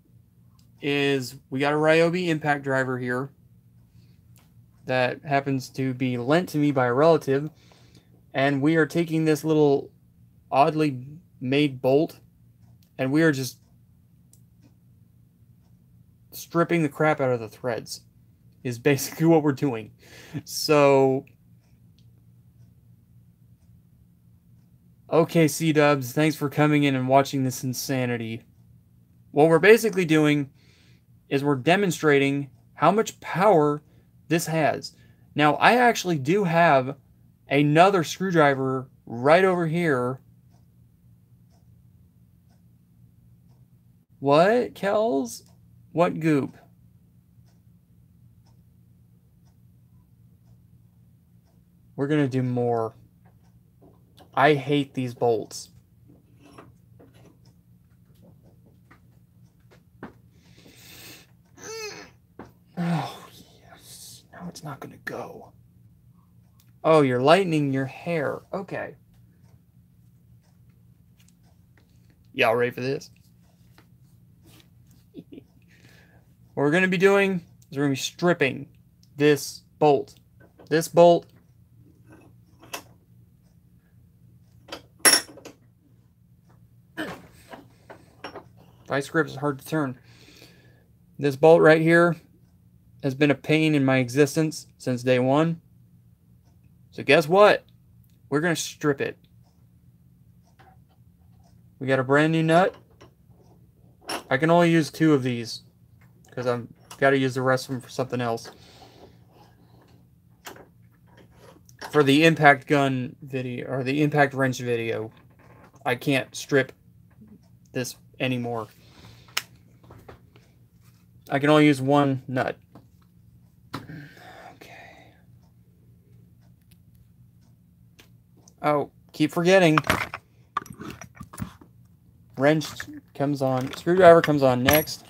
is we got a Ryobi impact driver here that happens to be lent to me by a relative, and we are taking this little oddly made bolt, and we are just stripping the crap out of the threads, is basically what we're doing. So, okay, C-Dubs, thanks for coming in and watching this insanity. What we're basically doing is we're demonstrating how much power this has. Now, I actually do have another screwdriver right over here. What, Kells? What goop? We're going to do more. I hate these bolts. Oh, yes. Now it's not going to go. Oh, you're lightening your hair. Okay. Y'all ready for this? What we're going to be doing is we're going to be stripping this bolt. This bolt. Vice grip is hard to turn. This bolt right here has been a pain in my existence since day one. So guess what? We're going to strip it. We got a brand new nut. I can only use 2 of these because I've got to use the rest of them for something else. For the impact gun video, or the impact wrench video, I can't strip this anymore. I can only use 1 nut. Okay. Oh, keep forgetting. Wrench comes on. Screwdriver comes on next.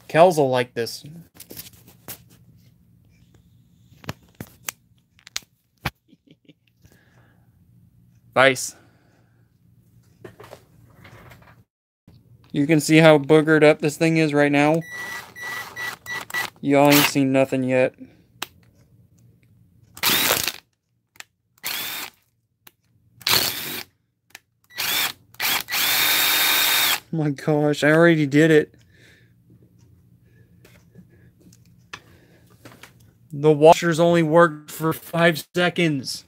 Kells will like this. Vice. You can see how boogered up this thing is right now. Y'all ain't seen nothing yet. Oh my gosh, I already did it. The washers only worked for 5 seconds.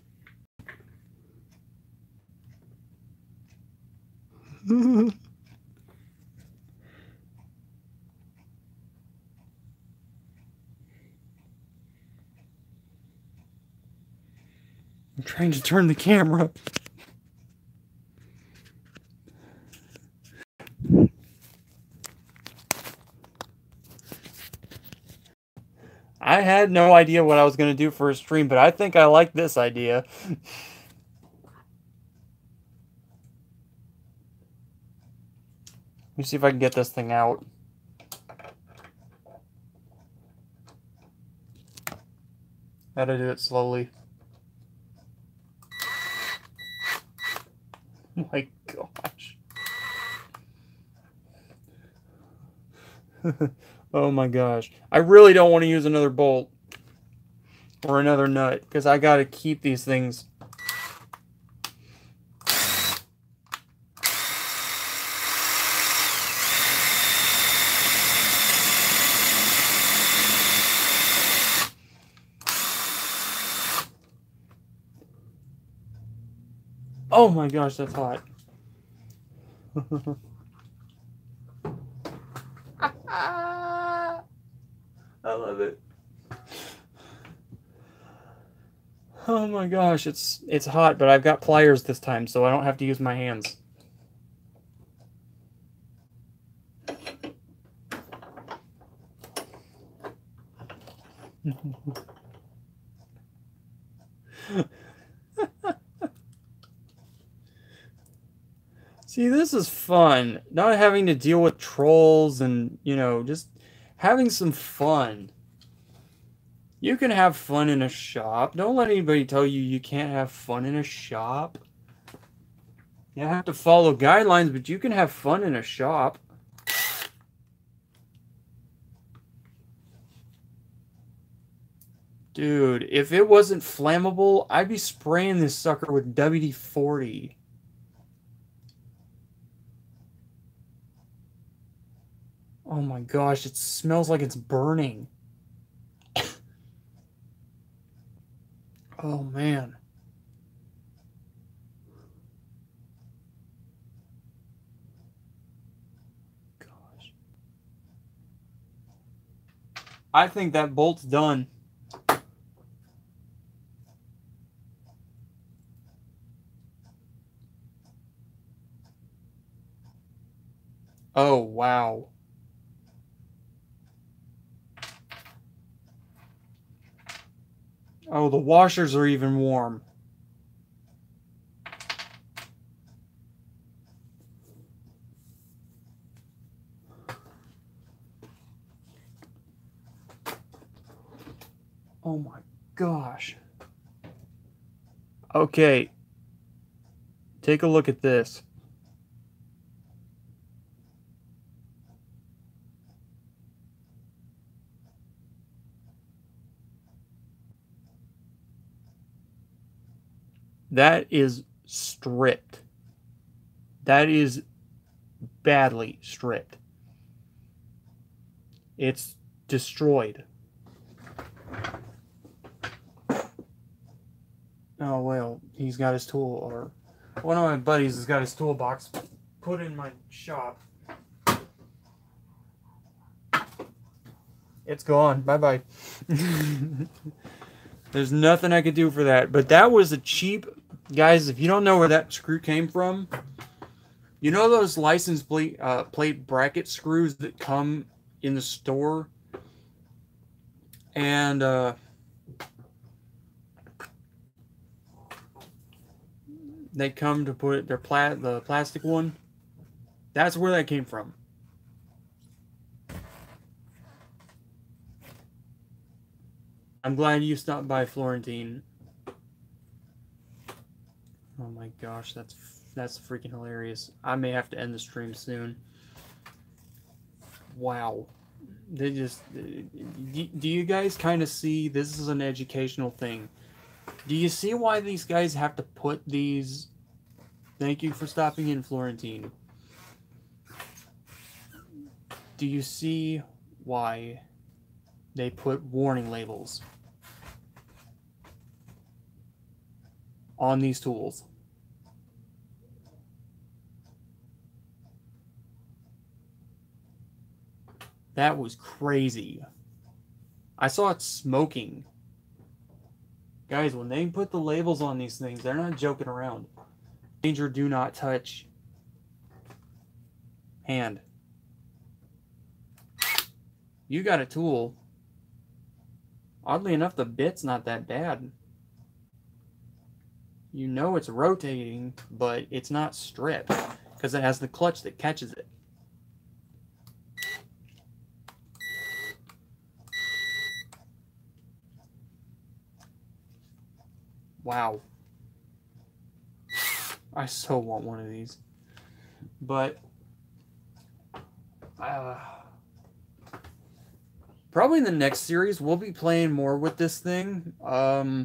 I'm trying to turn the camera. I had no idea what I was going to do for a stream, but I think I like this idea. Let me see if I can get this thing out. Gotta do it slowly. Oh my gosh. Oh my gosh. I really don't want to use another bolt or another nut because I gotta keep these things. Oh my gosh, that's hot. I love it. Oh my gosh, it's hot, but I've got pliers this time, so I don't have to use my hands. See, this is fun. Not having to deal with trolls and, you know, just having some fun. You can have fun in a shop. Don't let anybody tell you you can't have fun in a shop. You have to follow guidelines, but you can have fun in a shop. Dude, if it wasn't flammable, I'd be spraying this sucker with WD-40. Oh my gosh, it smells like it's burning. Oh man. Gosh. I think that bolt's done. Oh, wow. Oh, the washers are even warm. Oh my gosh. Okay. Take a look at this. That is stripped. That is badly stripped. It's destroyed. Oh, well, he's got his tool, or one of my buddies has got his toolbox put in my shop. It's gone. Bye-bye. There's nothing I could do for that. But that was a cheap... Guys, if you don't know where that screw came from, you know those license plate bracket screws that come in the store? And, they come to put their the plastic one. That's where that came from. I'm glad you stopped by, Florentine. Oh my gosh, that's freaking hilarious. I may have to end the stream soon. Wow. They just... Do you guys kind of see... This is an educational thing. Do you see why these guys have to put these... Thank you for stopping in, Florentine. Do you see why they put warning labels on these tools? That was crazy. I saw it smoking. Guys, when they put the labels on these things, they're not joking around. Danger, do not touch. Hand. You got a tool. Oddly enough, the bit's not that bad. You know it's rotating, but it's not stripped because it has the clutch that catches it. Wow. I so want one of these. But probably in the next series we'll be playing more with this thing. I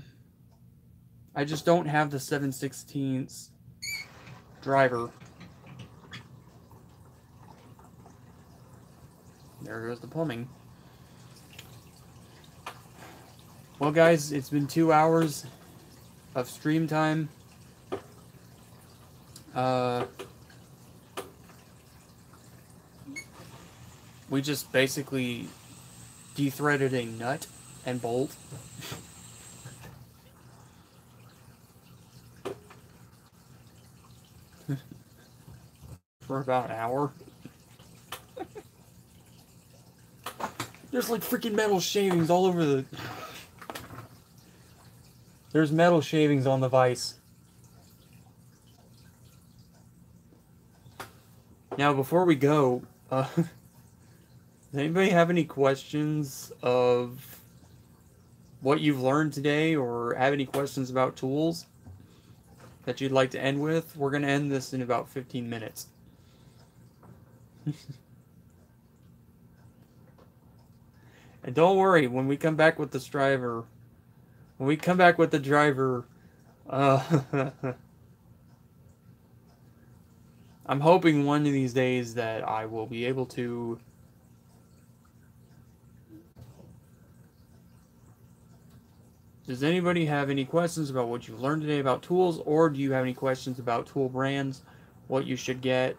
just don't have the 7/16 driver. There goes the plumbing. Well, guys, it's been 2 hours of stream time. We just basically de-threaded a nut and bolt. For about an hour. There's like freaking metal shavings all over the... There's metal shavings on the vise. Now, before we go, does anybody have any questions of what you've learned today, or have any questions about tools that you'd like to end with? We're going to end this in about 15 minutes. And don't worry, when we come back with this driver, I'm hoping one of these days that I will be able to Does anybody have any questions about what you've learned today about tools, or do you have any questions about tool brands, what you should get?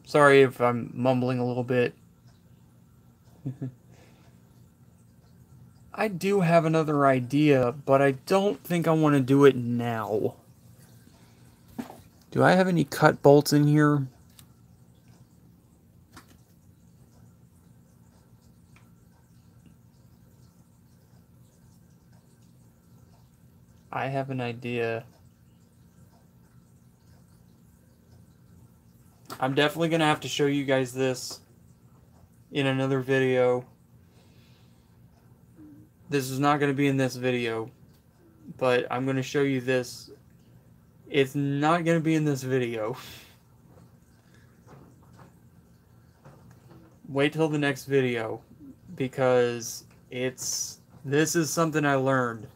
Sorry if I'm mumbling a little bit. I do have another idea, but I don't think I want to do it now. Do I have any cut bolts in here? I have an idea. I'm definitely going to have to show you guys this in another video. This is not going to be in this video, but I'm going to show you this. It's not going to be in this video. Wait till the next video, because this is something I learned.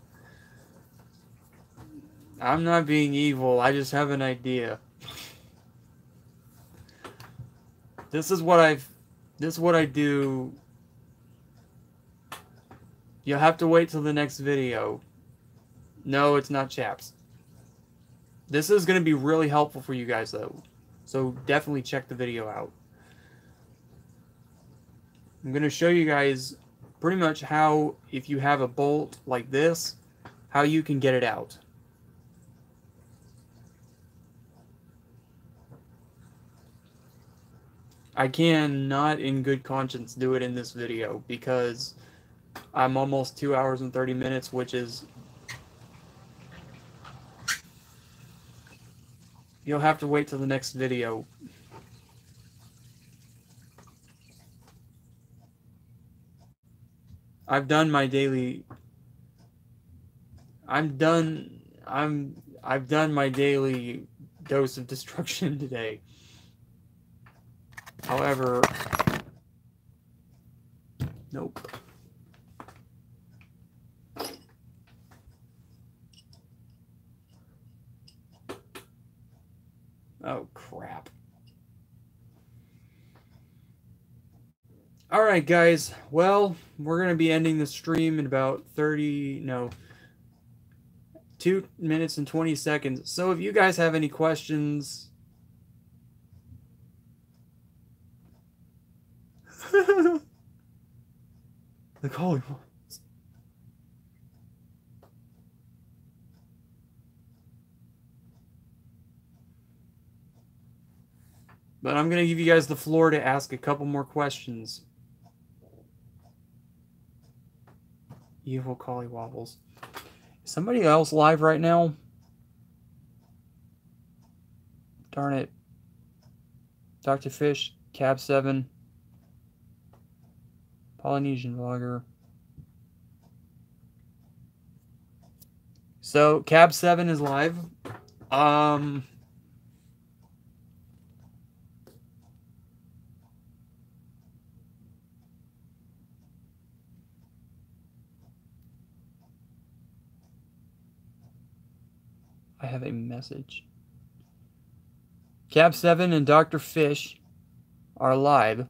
I'm not being evil, I just have an idea. This is what I do. You'll have to wait till the next video. No, it's not, chaps. This is going to be really helpful for you guys, though. So definitely check the video out. I'm going to show you guys pretty much how, if you have a bolt like this, how you can get it out. I cannot in good conscience do it in this video because I'm almost 2 hours and 30 minutes, which is... You'll have to wait till the next video. I've done my daily. I've done my daily dose of destruction today. However, nope. Oh, crap. Alright, guys. Well, we're going to be ending the stream in about 2 minutes and 20 seconds. So if you guys have any questions... the Collie Wobbles. But I'm going to give you guys the floor to ask a couple more questions. Evil Collie Wobbles. Is somebody else live right now? Darn it. Dr. Fish, Cab 7, Polynesian Vlogger. So, Cab 7 is live. I have a message. Cab 7 and Dr. Fish are live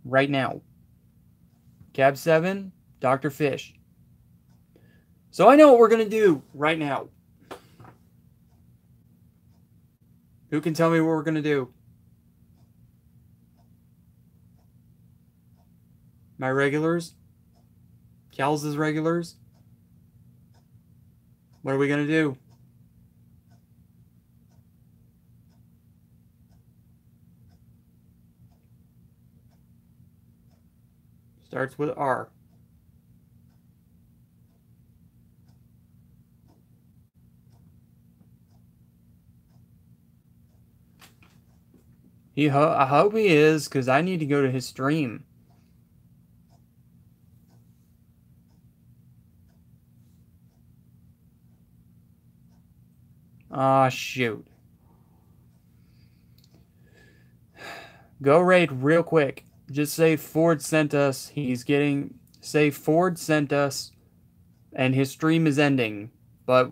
right now. Cab 7, Dr. Fish. So I know what we're going to do right now. Who can tell me what we're going to do? My regulars? Cal's regulars? What are we going to do? Starts with R. I hope he is, because I need to go to his stream. Ah, shoot. Go raid real quick. Just say Ford sent us. Say Ford sent us, and his stream is ending. But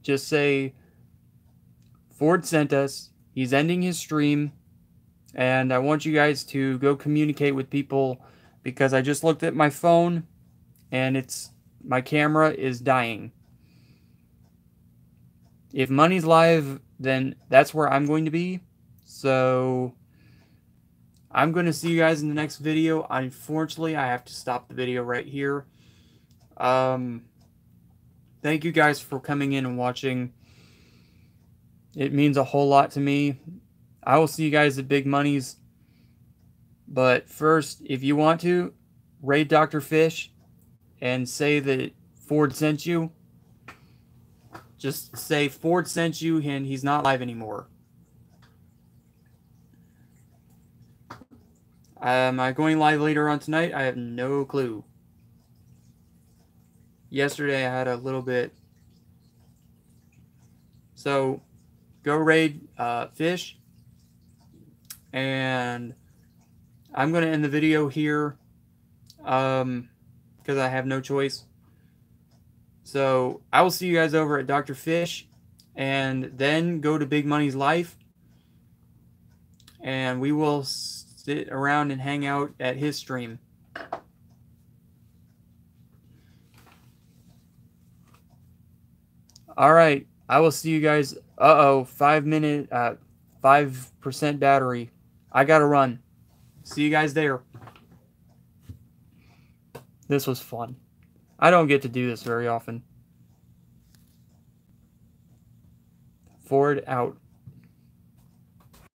just say Ford sent us. He's ending his stream, and I want you guys to go communicate with people, because I just looked at my phone, and my camera is dying. If Money's live, then that's where I'm going to be. So I'm going to see you guys in the next video. Unfortunately, I have to stop the video right here. Thank you guys for coming in and watching. It means a whole lot to me. I will see you guys at Big Money's. But first, if you want to, raid Dr. Fish and say that Ford sent you. Just say Ford sent you and he's not live anymore. Am I going live later on tonight? I have no clue. Yesterday I had a little bit. So go raid Fish. And I'm going to end the video here. Because I have no choice. So I will see you guys over at Dr. Fish. And then go to Big Money's Life. And we will sit around and hang out at his stream. Alright, I will see you guys. 5% battery. I gotta run. See you guys there. This was fun. I don't get to do this very often. Ford out.